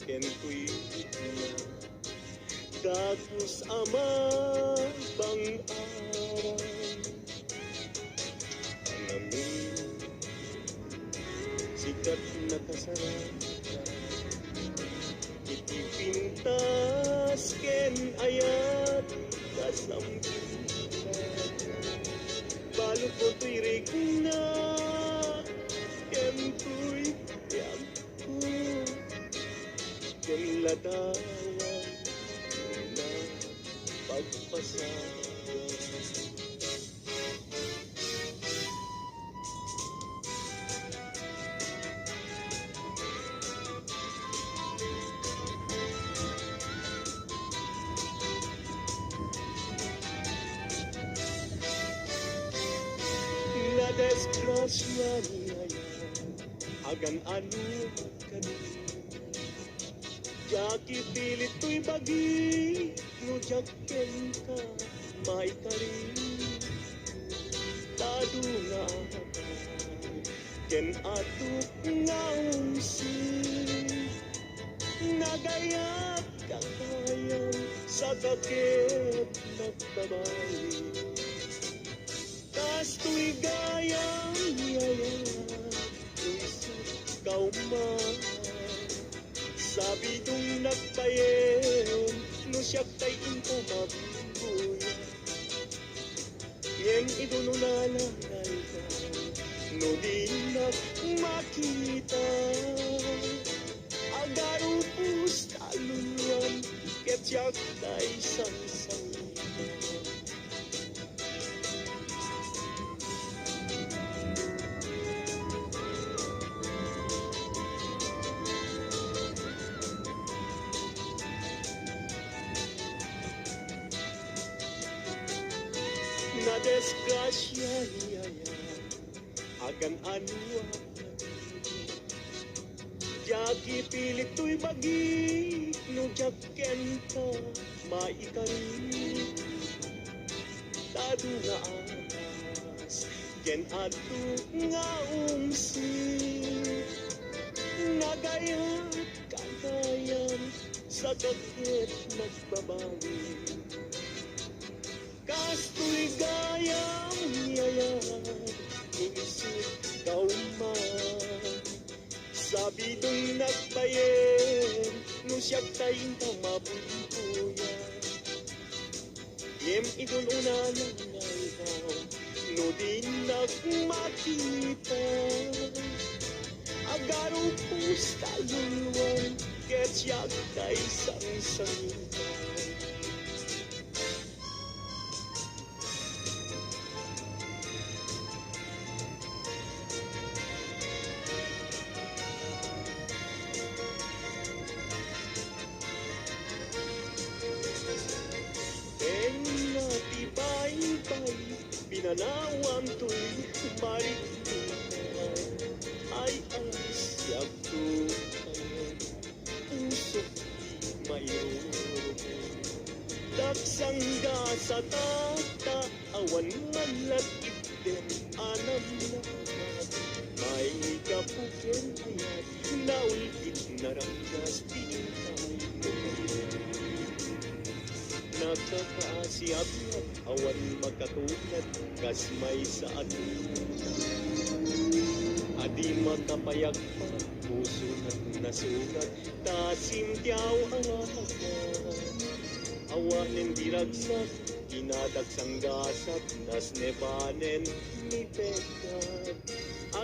ken tuy na Dagos ama bang aral Pangamin sikat na kasarata Itipintas ken ayat kasamputan Balo ko tuy regna ken tuy yagko Ken ladawan na pagpasagan La desgracia niya agan ano kanina Jaki pilit to'y bagi no jaken ka may karin Tado nga ken atuk nga umsi Nagayat kakayang sa kakit nagbabalik Tas tu'y gayang yayang Isip kauman Sabi nung nagpayen No siyak tay into mabuya Ngem idununalangay ka No di makita Agarupus taluluan Ket siyak tay sang-sang Na desgrasya niya agan ano Jaki pilit to'y bagi no jaken ka maikarin Tado nga anas ken ato nga umsi Nagayat kagayan sa kakit nagbabawi Kasto'y gayang niyayat Isip kauman Sabi nung nagbayen No siyak tayong tamabuya Yem idununa lang ikaw No di nagmakita Agaro pus taluluan Ket siyak tay sang-sangitan Pinanawan to'y maritinan Ay asyak ko kayan Usok di mayroon Dagsangga sa tata Awan malat iten Anam na may kapuken ayat Naulit na ranggas pinintay Nakakaasiyap awan magkatulad kas may sa atin Adi makapayak pa puso at nasugat Tasimtiyaw awakan Awanin diragsak Inadagsang gasap Nas nebanen ni Pekka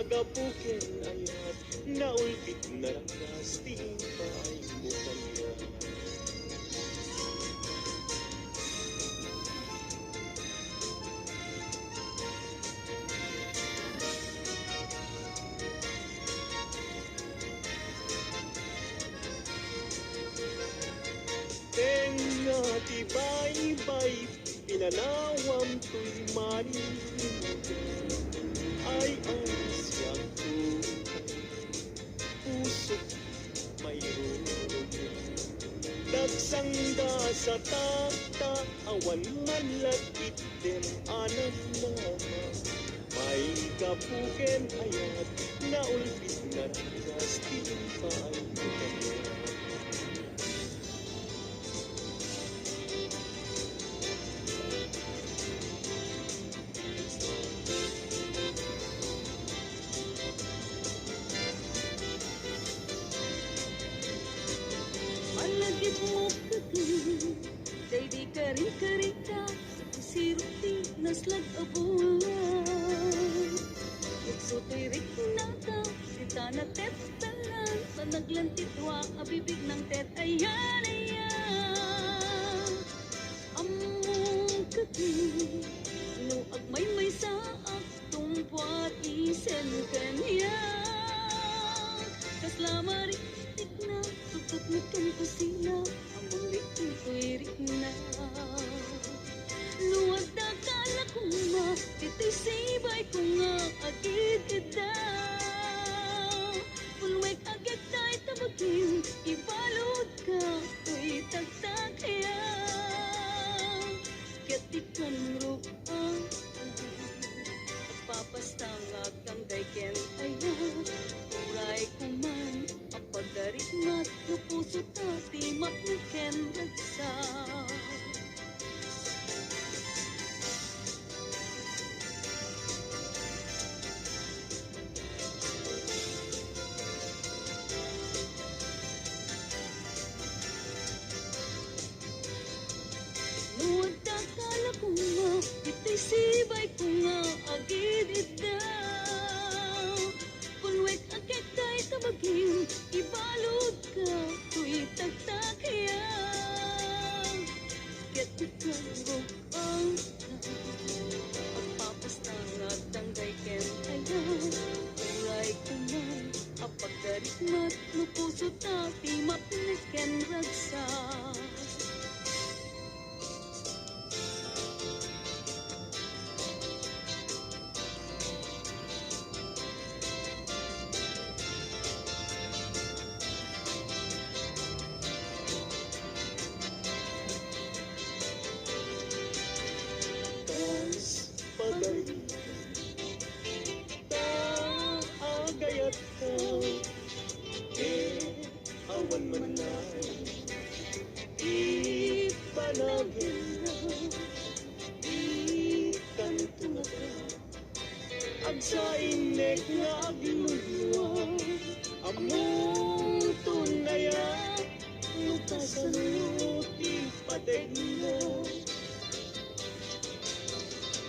agapukin ayat, naulpit na rakas, tiin pa ay mukanya. Tenga tibay-bay, pinanawam to'y mani, ay siyang pusok mayroon. Dagsangda sa tata, awan man lagit din anam nama. May kapuken ayat, naulpit na rakas, tiin pa ay mukanya. Malagit mo kagin, day di karing-karing ka, siruti naslag abulan. Nagsuturik na ka, sita na tetalan, sa naglantitwa, abibig ng tet, ayan, ayan. Among kagin, no agmay-may sa aktumpuat isen kanya. Kaslamarik na, sukot mo kang kusina, among likin ko'y rikna. Luwag na kala ko ma, ito'y sibay ko nga agit ita. Pulwek agit tayo tabagin, ibalot ka, ko'y tagtakya. Katikan ruang, papastangag kang dayken ayan. Uray ko man, ang pagdarikmat, no puso tati matniken ragsa. Nuwag takala ko ma, ito'y sibay ko nga agid itaw. Pulwek agad tayo tabagin, ibalod ka, ko'y tagtakya. Katikan ruang, pagpapastangag ng dayken ayan. Uray ko man, ang pagdarikmat, no puso tati matniken ragsa. Pagay, taagayat ka, awan man na, ipanagin na, ikanto na ka, agsainek nga agluluwa, among tunaya, lutasan mo, ipatek na.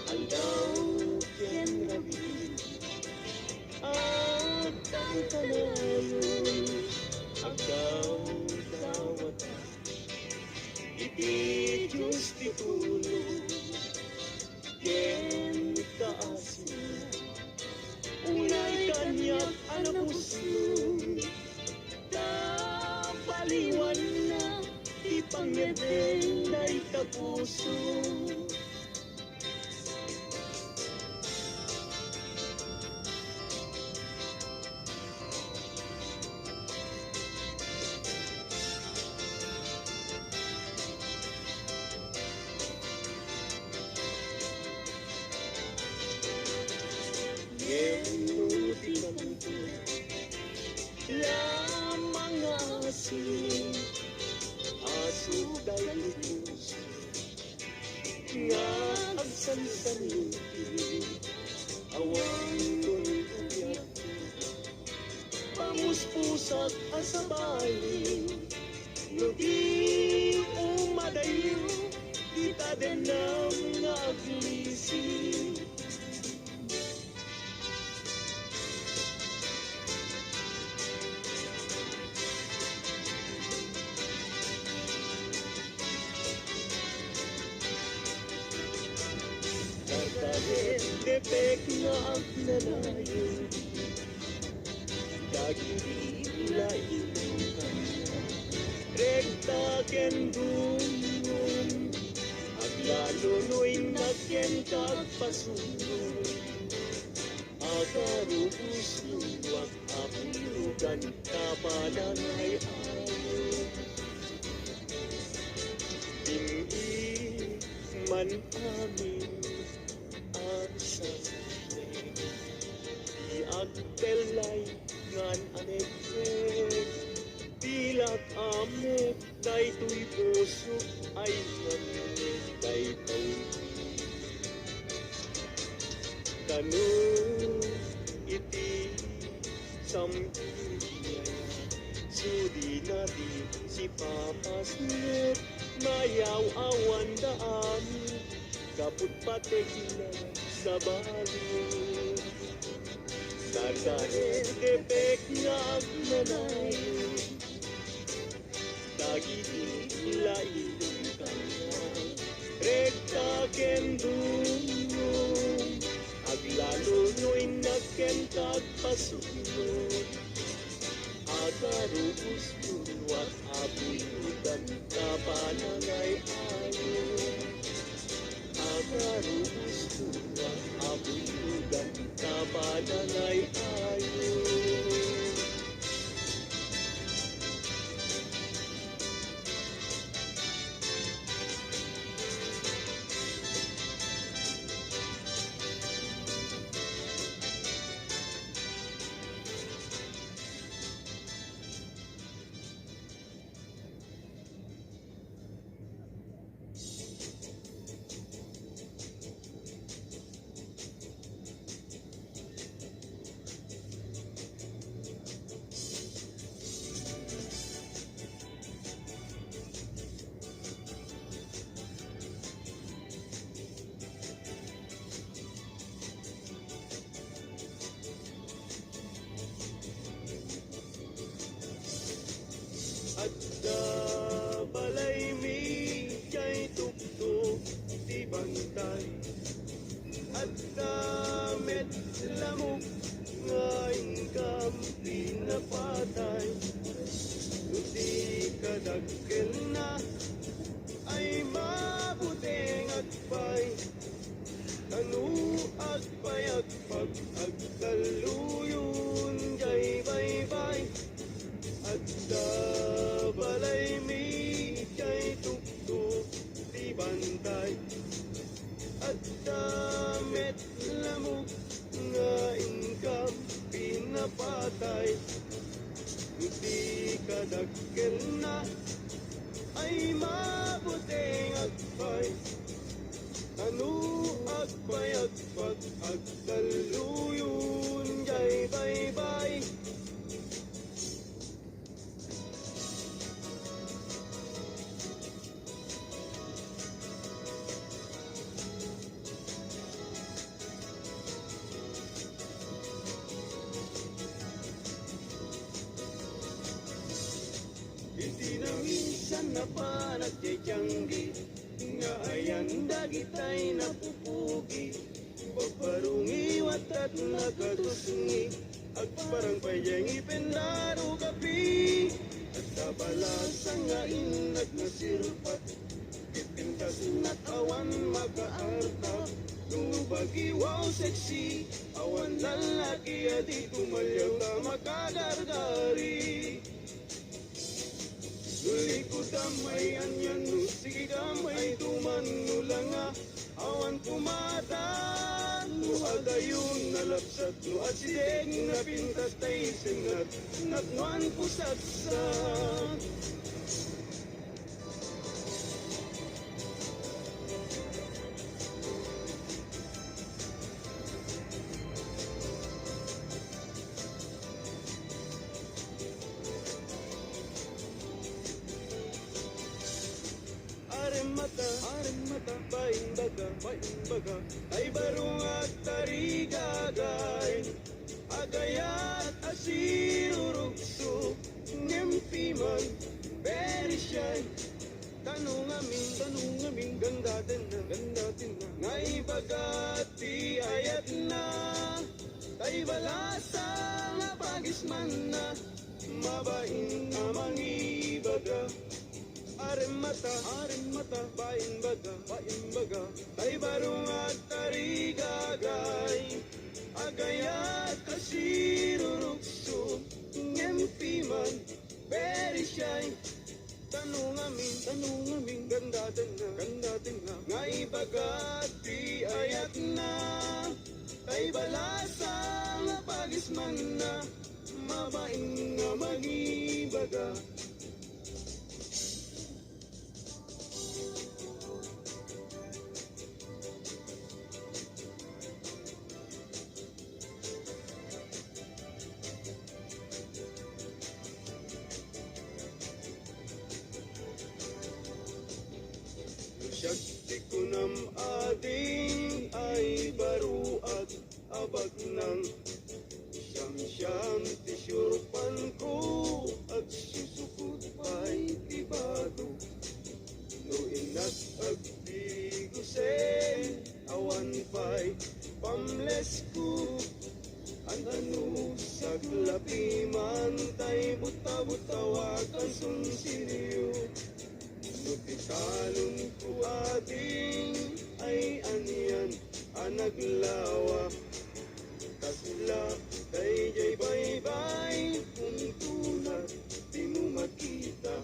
Aldaw ken rabi, agkang kalayon, agdaw dawat, iti Diyos titulong, ken kaasin, unay kanyak anapusin, kapaliwan na, ipangyadeng na itapuso. Lamang asin, aso dahil puso, nga agsansanuti, awang tuluyat, pamuspusak asabali, no di umadayo, kita din ng aglisi. depek nga agnanayon dagiti lain rekta ken dungon aglalo noy naken kagpasunod agarubus luwak apulugan kapanangay ayo dimi man amin arsasay di agtelay ngan anegwek tilak amo daytoy puso ay ngamit daytoy kanu iti sampiya sudi nadi si papasnet mayaw awan daan kaput patek na sa balo nagkaret depek nga agnanayon dagiti lain kanya rekta ken dungon aglalo noy naken kagpasunod agarubus at abuyudan kapanangay ayo agarubus at abuyudan kapanangay ayo. At balay mi kay tuktok di bantay at met lamok ngayon kampi na patay di kadagkel na ay mabuting agpay anu agpay agpag agkaluyon jay bye-bye at balay mi kay tuktok di bantay at met lamok nga ingkam pinapatay di kadagkel na ay mabuting agpay anu agpay agpag agkaluyon jay bye-bye. Iti na minsan na panagtiyanggi nga ayan dagitay napupugi paparungi watat nakatusngi agparang payang ipendaro kapi at kabalasang nga inag na sirpat ipintas na't awan makaartap nubagi wow sexy awan lalaki adi tumalyaw ka makagargari Uli ko damay anyan no, sige damay tuman no lang awan pumatan no agayon nalapsat no at sideg na pintatay sinat natnuan pusatsan. Aremata, baimbaga, ay barong at tarigagay, agayat asirurugso, nempiman, perisyan, tanong aming, gandatin na, ngay bagati ayat balasa nga pagisman na mabain nga mangibaga. Arem mata, bain baga, tay barong at tarigagay, agayat kasirurukso, ngempiman, very shy. Tanong amin, ganda na, ngay bagat di ayat na, tay balasa nga pagisman na, mabain nga magibaga. Syakti ko nam ading ay baruag abag ng siyam tisyurpan ko at susukot pa'y tibado. No inat agdigo sen awan pa'y pamles ko. Ano sa klapi man tay buta-butawag ang sunsilyo. Nupitalon ko ating ay aniyan anaglawa. Kasla kay jay bye-bye kung tulad di mo makita.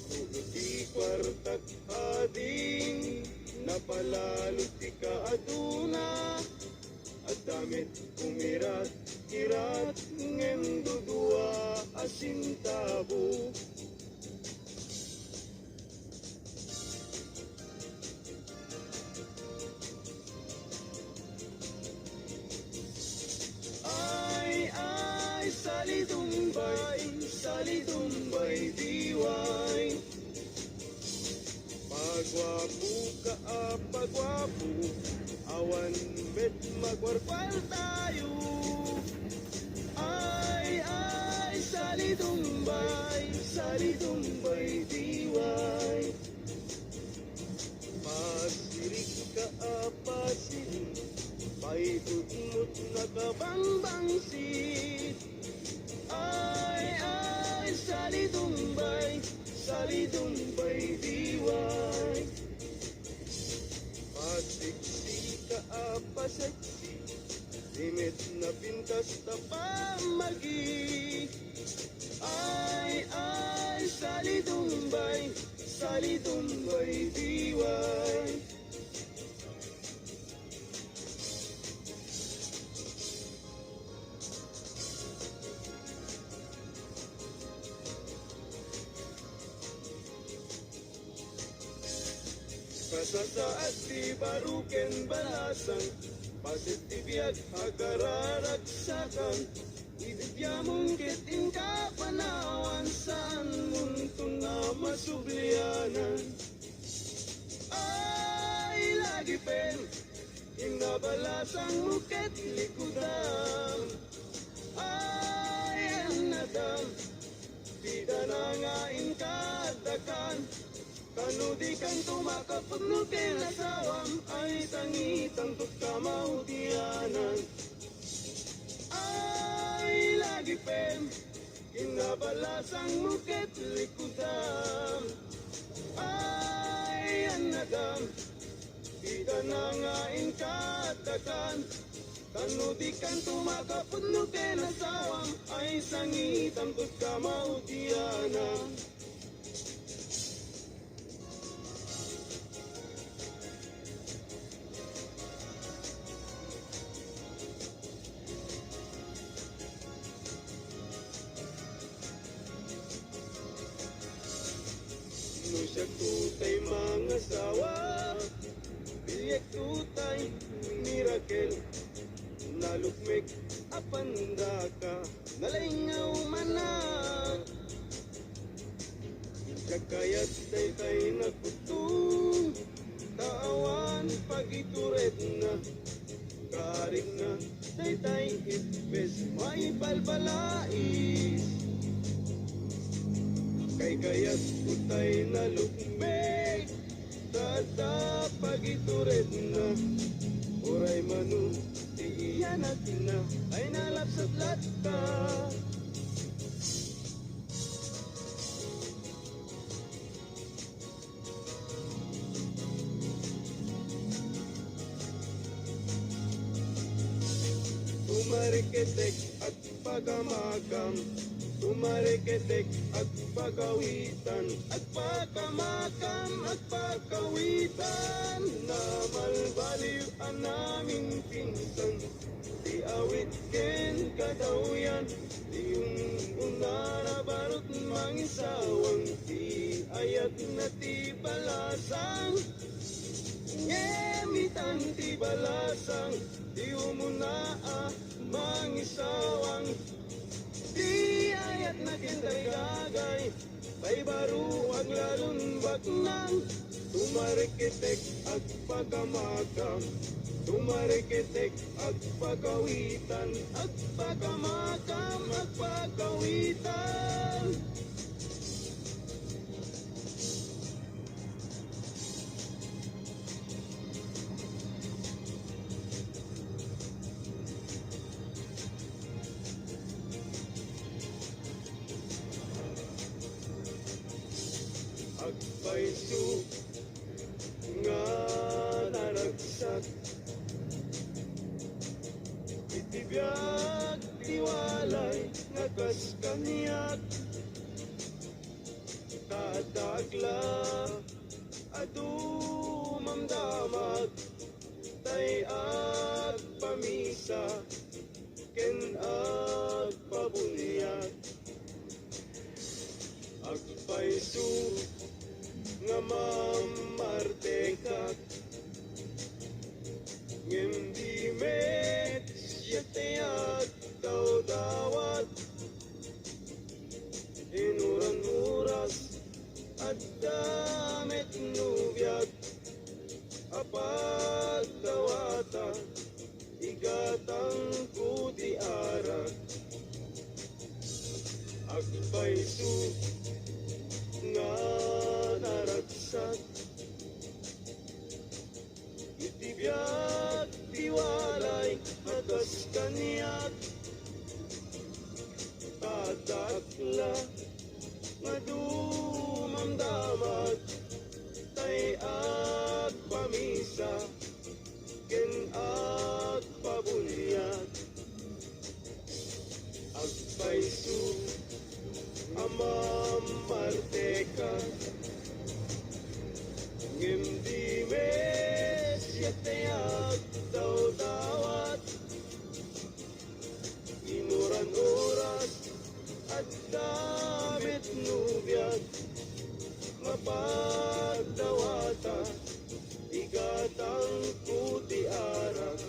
Kung di kwartak ading napalalot di ka aduna. At damit kumirat ngem dudua asintabo. Salitumbay diway. Pagwapo ka pagwapo, awan bet magwarkwal tayo. Ay salitumbay diway. Pasirik ka pasirik, paitutmut na kabangbangsit. Ay salitumbay diway. Pasiksi ka paseksi, limit na pintas na pamagi. Ay salitumbay diway. Kasasaat di baruken balasan, pasitibiyag agararagsakan. Ibigya mong kiting kapanawan, saan muntong na masublianan. Ay lagi pen, inabalasang muket likudan. Ay nadam, di danangain kadakan. Kanudi kang tumakapag nukin asawam, ay tangitang tutkamahutianan. Ay lagi pen, inabalasang muket likudan. Ay anadam, di danangain kadakan. Kanudi kang tumakapag nukin asawam, ay tangitang tutkamahutianan. Siya tutay mga sawa, bilyak tutay miracle, nalukmik apandaka, nalingaw manak. Kakayat tay nagputong, taawan pagituret na, karing na tay itbes, may balbalais. Kay kayat utay na lukmig, tata pagitured na, uray manu, anak na ay nalapsat lata. Tumariketek at pagamakam, tumariketek at pagawitan, at pagamakam at pagawitan. Na malbaliw ang naming pinsan, di awit ken kadauyan, di yung unara barot mangisawang, di ayat na ti balasang. Ngemitan ti balasang, di umuna mangisawang, di ayat na kintay gagay, pay baruag lalun baknang. Tumarikitek at pagamakam, tumarikitek at pagawitan, at pagamakam at pagawitan. Agpaisu nga naragsak, itibiyag tiwalay nga kas kaniyak, kadagla adumamdamag, tay agpamisa ken agpabunyag. Agpaisu nga mamartekak, ngem di met siyatayag daw-dawat, inuran muras at damit nubyag, apag dawata igatang kuti arak. Agpaisu nga naragsak, itibiyag tiwalay atas kaniyak, tatakla nga dumamdamag, tay agpamisa ken agpabunyag. Agpaisu amamarteka, ngem di mes yatayag daw-dawat, inuran oras at damit nubyag, mapagdawata igatang kuti arak.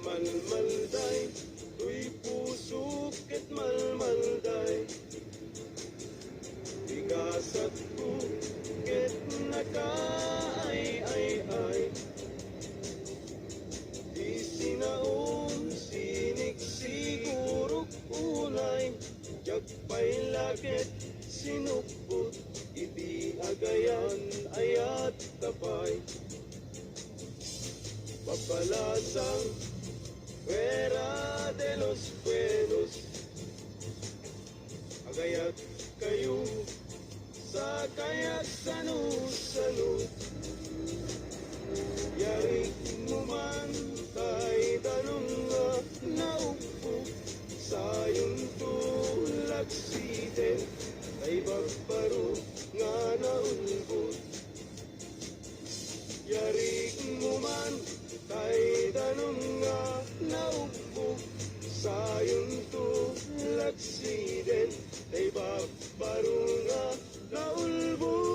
Malmalday, tuy puso ket malmalday, igasat ko ket nakaay-ay-ay, di sinaom sinig siguro unay, jagpay lakit sinupot, iti agayan ayat tapay, papalasang Fuera de los buenos, agayat kayo sa kayak sanu-sanu, yari mo man tay tanong nga naupo, sayong tulak siden, ay bagbaro nga naulbot, yari mo man tay tanong nga naupo, sayong tulak siden, ay bagbaro nga naulbot.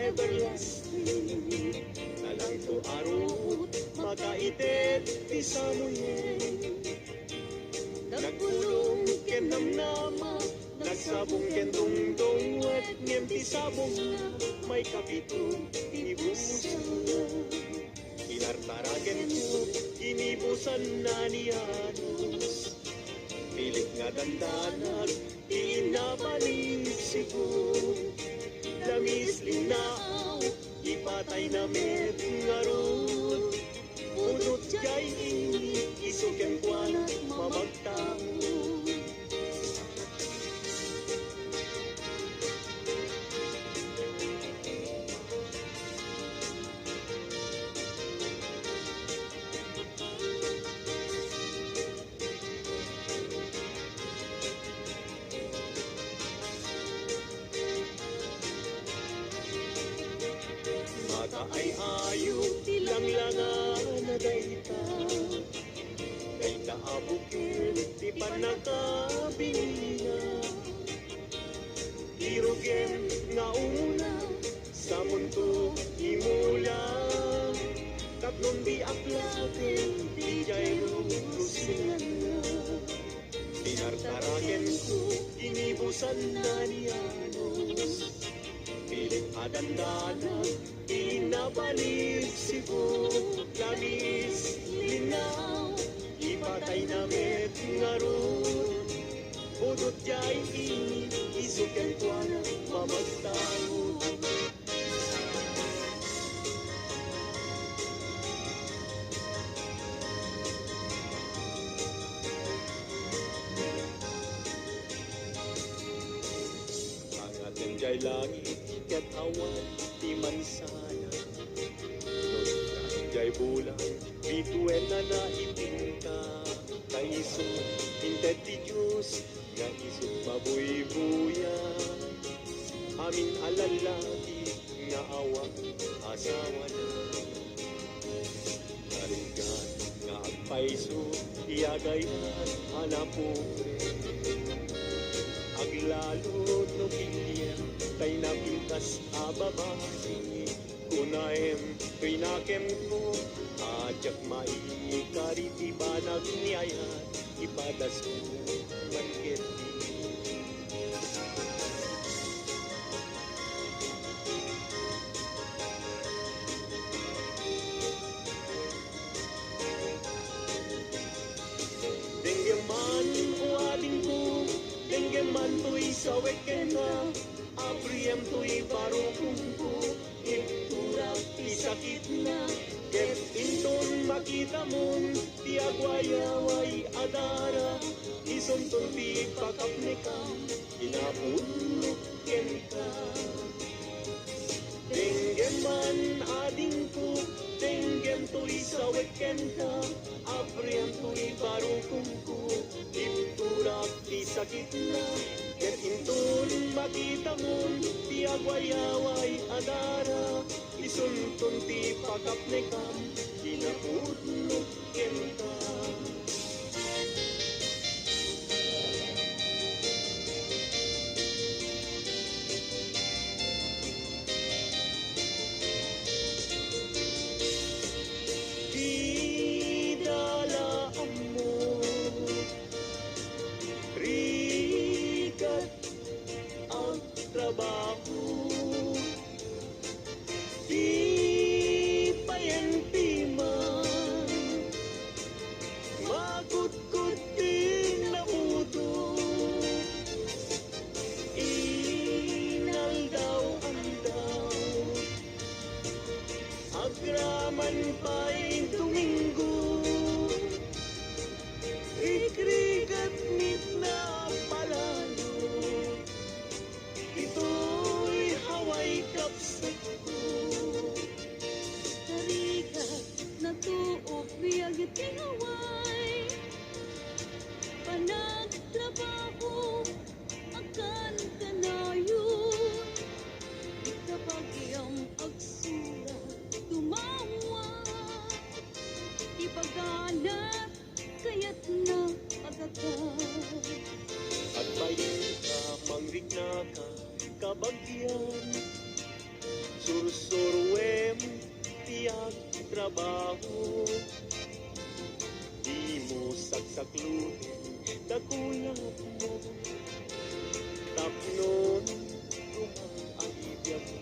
everlasting. Nalang to arot, makaitet, ti samoyen. Nagpulong ken namnama, nagsabong ken dungdong, at ngem ti sabong na, may kapitong tinibusan na. Inartaragen ko, ginibusan na ni Anos. Pilit nga dandanag, inabalisi ko. Lamis linaaw, ipatay na met ngarot. Udot kay ini, isuken kwa na mamagtao. Ay ayo tilang langan na dayta, dayta abukil ti panagkabinina. Irugen nga una sa mundo imula, tatlong di aklaten di jay lusingan na. Tinartaragen ko ginibusan na ni Anos. Pilit adandanan, inabalik sigo. Lamis, linaw, ipatay na met ngarot. Budot jay ini, isuken kwa na mamagtao. Ang ating jay langit, ket awan ti mansana. Nung jay bulan, bituen na naipinta. Kaiso, hinted ti Diyos, nga isog mabuy-buya. Amin alalaki, nga awang asawa na. Narigan, nga agpaiso, iyagayan, hanapure. Aglalo no pilyen, kay napintas ababae. Kunaem, pinakem ko, ajak maikariti banag niyayan, ipadas ko manketi. Denggeman o aling ko, denggeman to'y saweken na, abriyem to'y barukong ko, iturak ti sakit na, ket inton makita mon, ti agwayaway adara, isonton ti pakapnikam, inapulok ken ka. Denggeman ading ko, denggem to'y saweken ka, abriyem to'y barukong ko, iturak ti sakit na, ket inton makita mon, ti agwayaway adara, isunton ti pakapnikam, kinapudlok ken ka. Idalaan mo, rigat ang trabaho. Di payanti man, magkut-kut din na mudo. Inal daw ang daw, agraman pa'y Domingo. Ikrigat mit na palalo, ito'y haway kapsat ko. Tarigat na tuok biyag tingaway, panagtrabaho akan kanayon. Ikabagyam agsura tumawa, ibagana kayat na agaka. At bayin ka, mangrigna ka, kabagyan. Sursurwem tiyak trabaho. Di mo saksaklutin dakulat mo. Tapnon rumang ang ibiyag mo.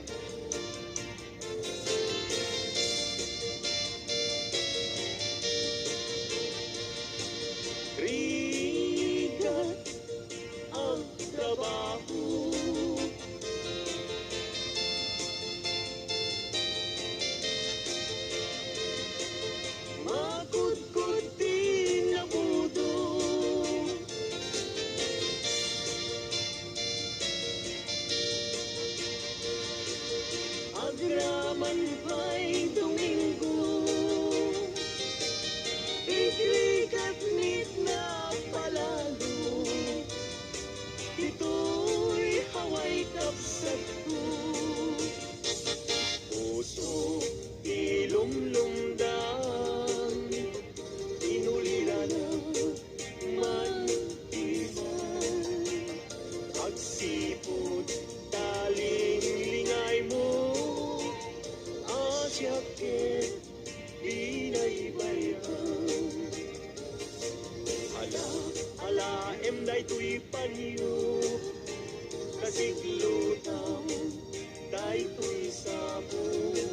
Krigat ang trabaho. Makudkod din na budo. Agraman pa'y Domingo. Ikrikat mit na palalo. Ito'y haway kapsat ko. Puso ilumlumdan, inulila na mantiman. Agsipod taling lingay mo, asyakit binaybayan. Ala, emday tuy panyo, kasiklutang, day tuy sabon.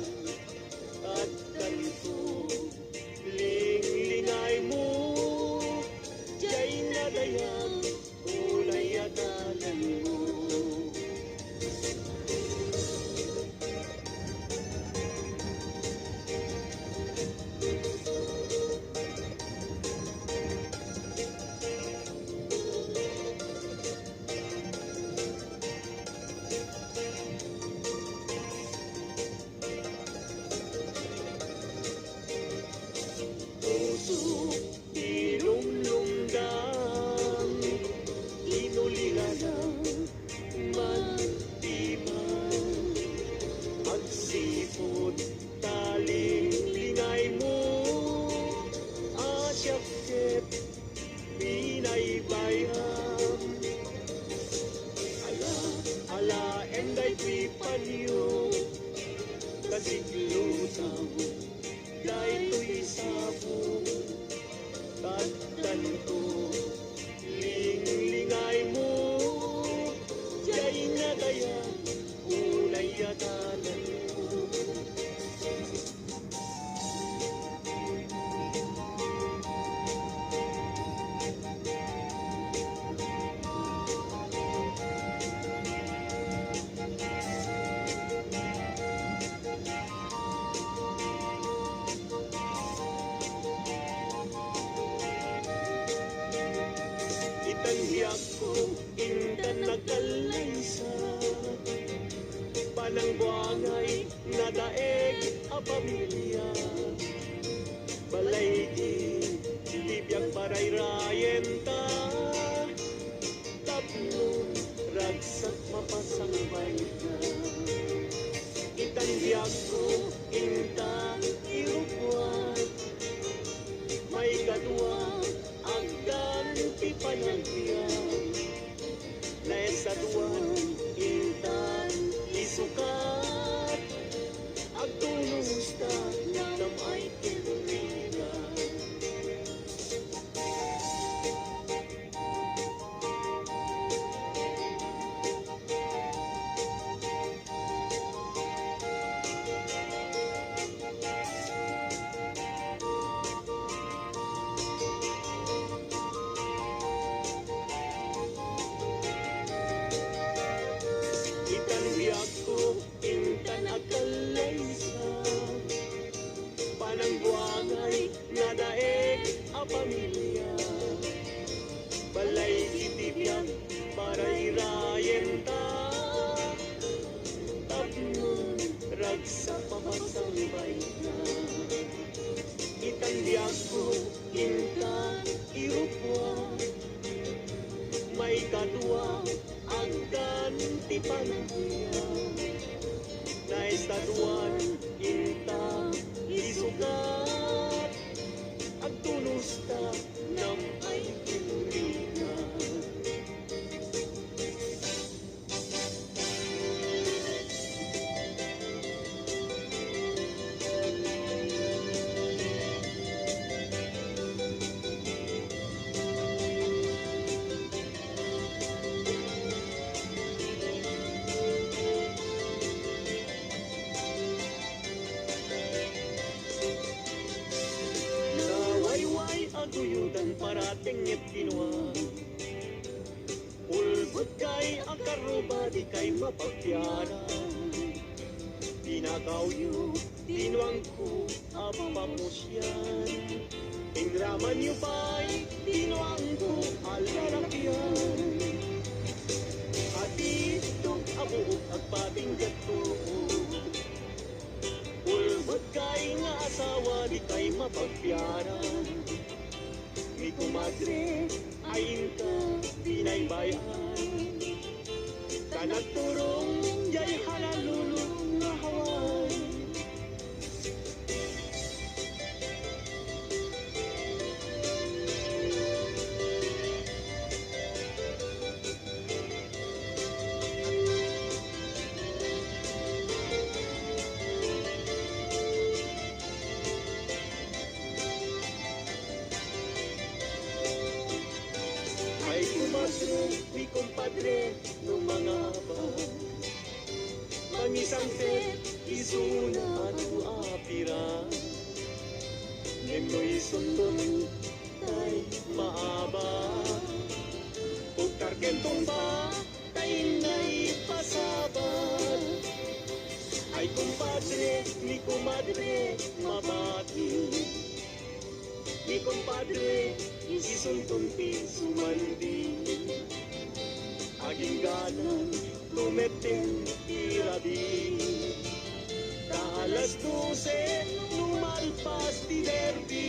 At ganito, ling-lingay mo, jay nadayang, kulay atalan mo. Puso ilumlumdan, inulila na mantiman. Agsipod taling lingay mo, asyakit binaybayan. Ala, enday pipanyo, kasiklutang, day tuy sabong. Tagdan ko, ling-lingay mo, jay nadayang, kulay atalan mo. Itanhiyak ko, indan nagkalaysa. Panang buangay, nadaeg a pamilya. Balay di, libiyang parayrayen ta. Taplong, ragsak mapasangpay ka. Itanhiyak ko, indan irupuan. May kadwa, agdan ti panagbiyan. Naesaduan, intan isukat. Agtunos ta nam ay tinurigan. Itanhiyak ko, intan akalaysa. Panang buangay, nadaeg a pamilya. Balay itibiyang, parayrayen ta. Tapnon, ragsak mapasangpay ka. Itanhiyak ko, intan irupuan. May kadwa, agdan ti panagbiyan. Naesaduan, inta isukat. Agtunos ta nam ay tinurigan. tingit kinwa. Ulbot kay ang karuba di kay mapagpiara. Pinakawyo, tinuang ko, apapusyan. Ingraman niyo ba'y tinuang ko, alalakyan. At itong abuok at pating gato. Ulbot kay nga asawa di kay mapagpiara. Ni kumadre, ayin ka, pinaybayan. Kanagturong, jay halalulong nga haway. Ay kumadre, ni kumpadre, nung mga ba. Mangisang set, isuna at apira. Nemoy sundon, tay maaba. Pagkarkentong ba, tay na'y pasabat. Ay kumpadre, ni kumadre, mabati. Ni kumpadre, isuntun sumandi. Aging ganan, lumetin irabi. Alas 12, lumalpas di derby.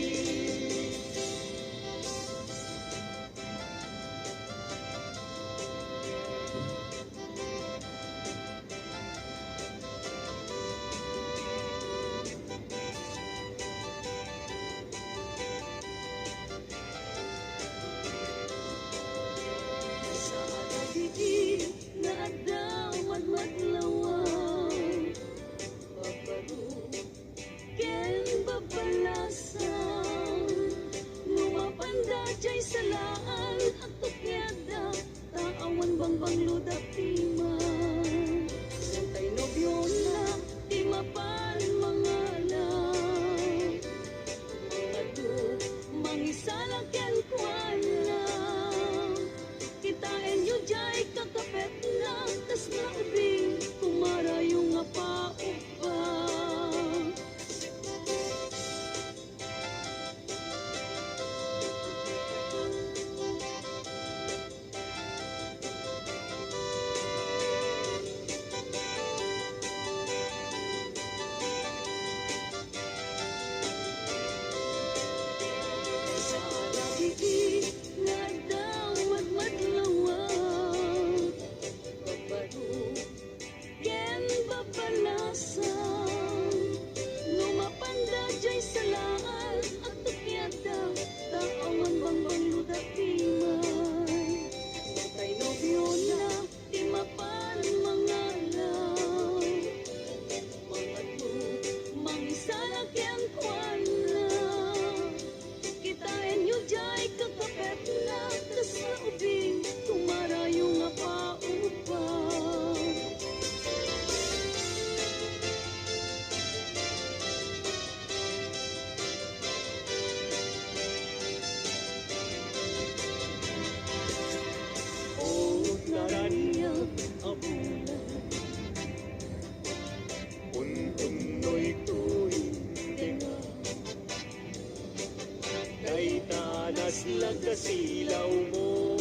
Kasilaw mo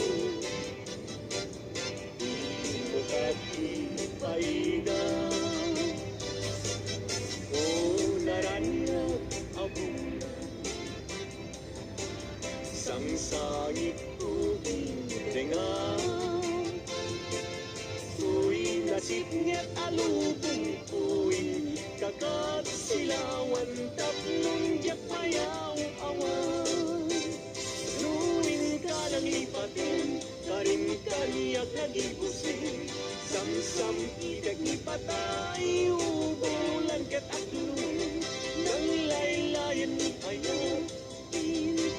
Bukat ipaina O naranyag abunan Sangsangit tubig dengar Tuwi nasipnget alubong tuwi Kakat silawan tapnong jak mayaw awan Lipatin, karim kaniyak nagibusin Samsam idag ni patay, ubulan kat aklun Nang laylayan ni ayaw,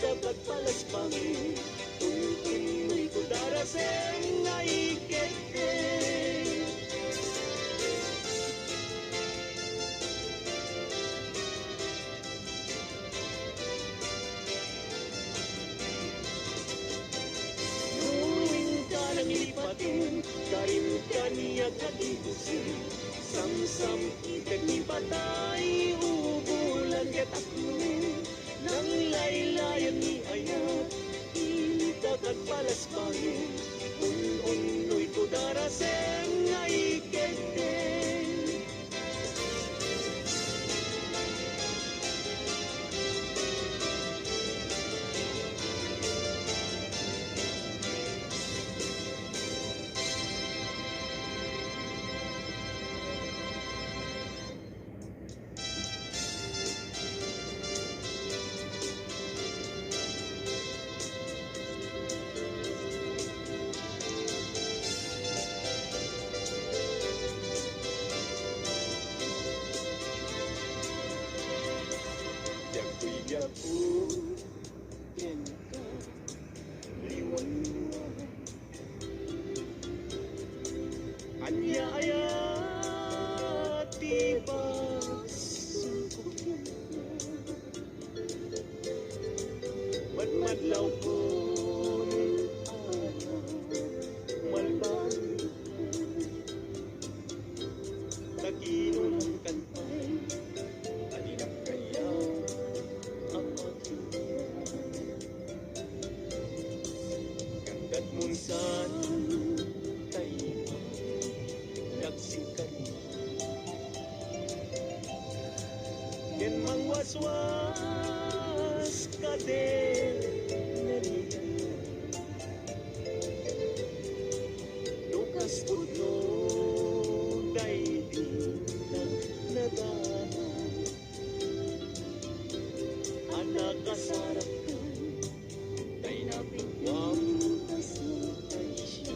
dapat palas pangin Tuntun mo'y kudaraseng na ikete akin, karim kaniya kagibusin. Samsam ikat ni patay, ubulan katakluin. Nang laylayan ni ayat, itakat palaspahin. Un-unoy ko daraseng ay kenden. Yaku, tenka, liwan-liwan. Anya ayat tiba sungkup. Madmadlaw ko malbang taginom kantay aninang kaya ang aking kandat munsan tayo nagsikari ken mangwaswas ka din Lukas putno day di nagadanan anak kasarap ka day nabigwam tay siya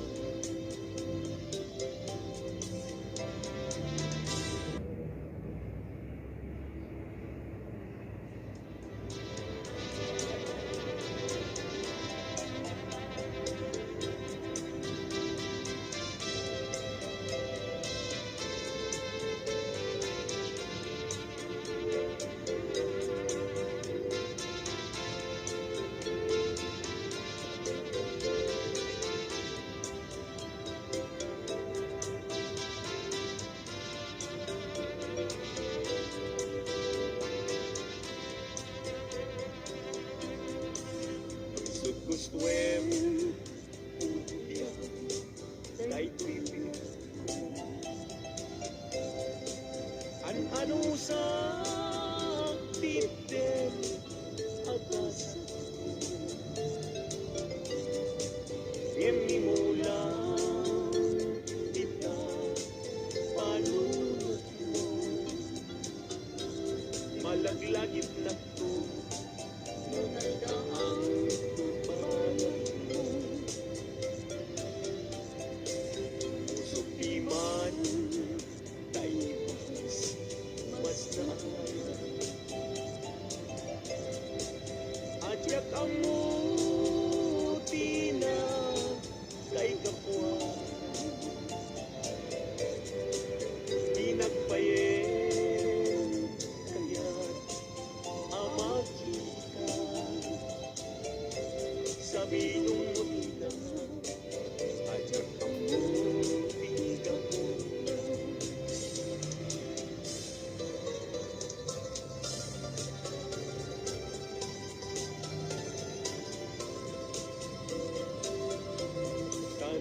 gustuem dia dai tuipin anu sa titen atas ngem mula kita palunod mo malaglagit na to nagdaang Ajak kamu tina kay kapwa Pinagpayen kaya't ama kita Sabi nung muna Ajak kamu tina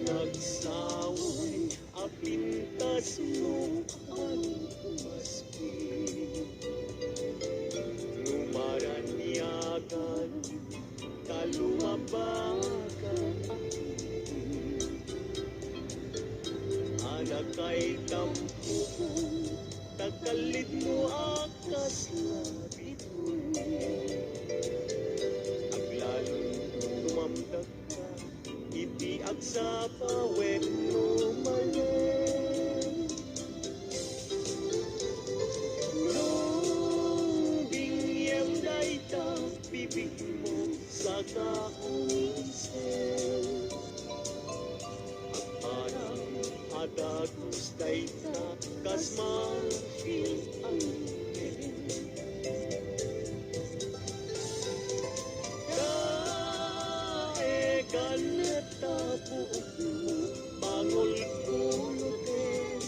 nagsaway apintas mo ang maski Numaranyagan kalumabagan anak kay tampo tagkalit mo akas labit aglalong tumamdag ka itiag sa pawet mo mali nung bingyem day ta bibig mo sa kaungisel at parang adagus day ta kas ma-feel ang kaneta buot mo pangol kulutin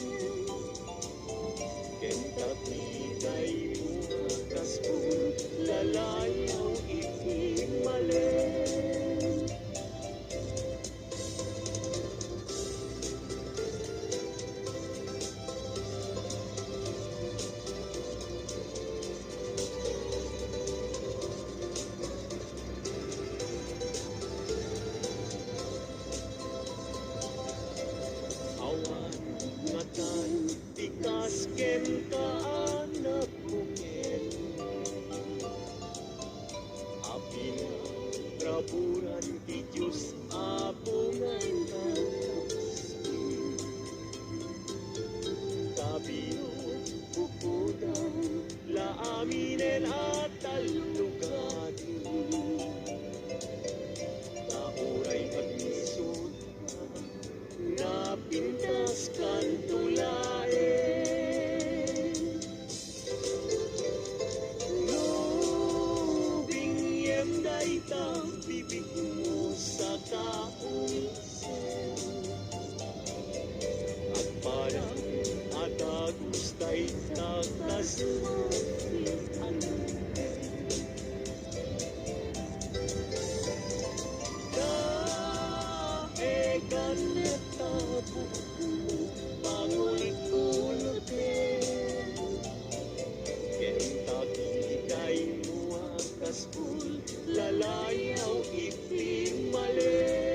Kentucky kay muhakas kung lalayaw ikimalin awan matan tikas ken kaanak bukit apina raburan ti Diyos abungan kabiyo bukudan la aminen at talugati nauray agnisod napintas kan tulain lubing yem daitang bibig mo sa kaungsen at parang atagustay takasmasin kaneta buku pangul kulutin Kentucky kay muakas kul lalayaw ipimali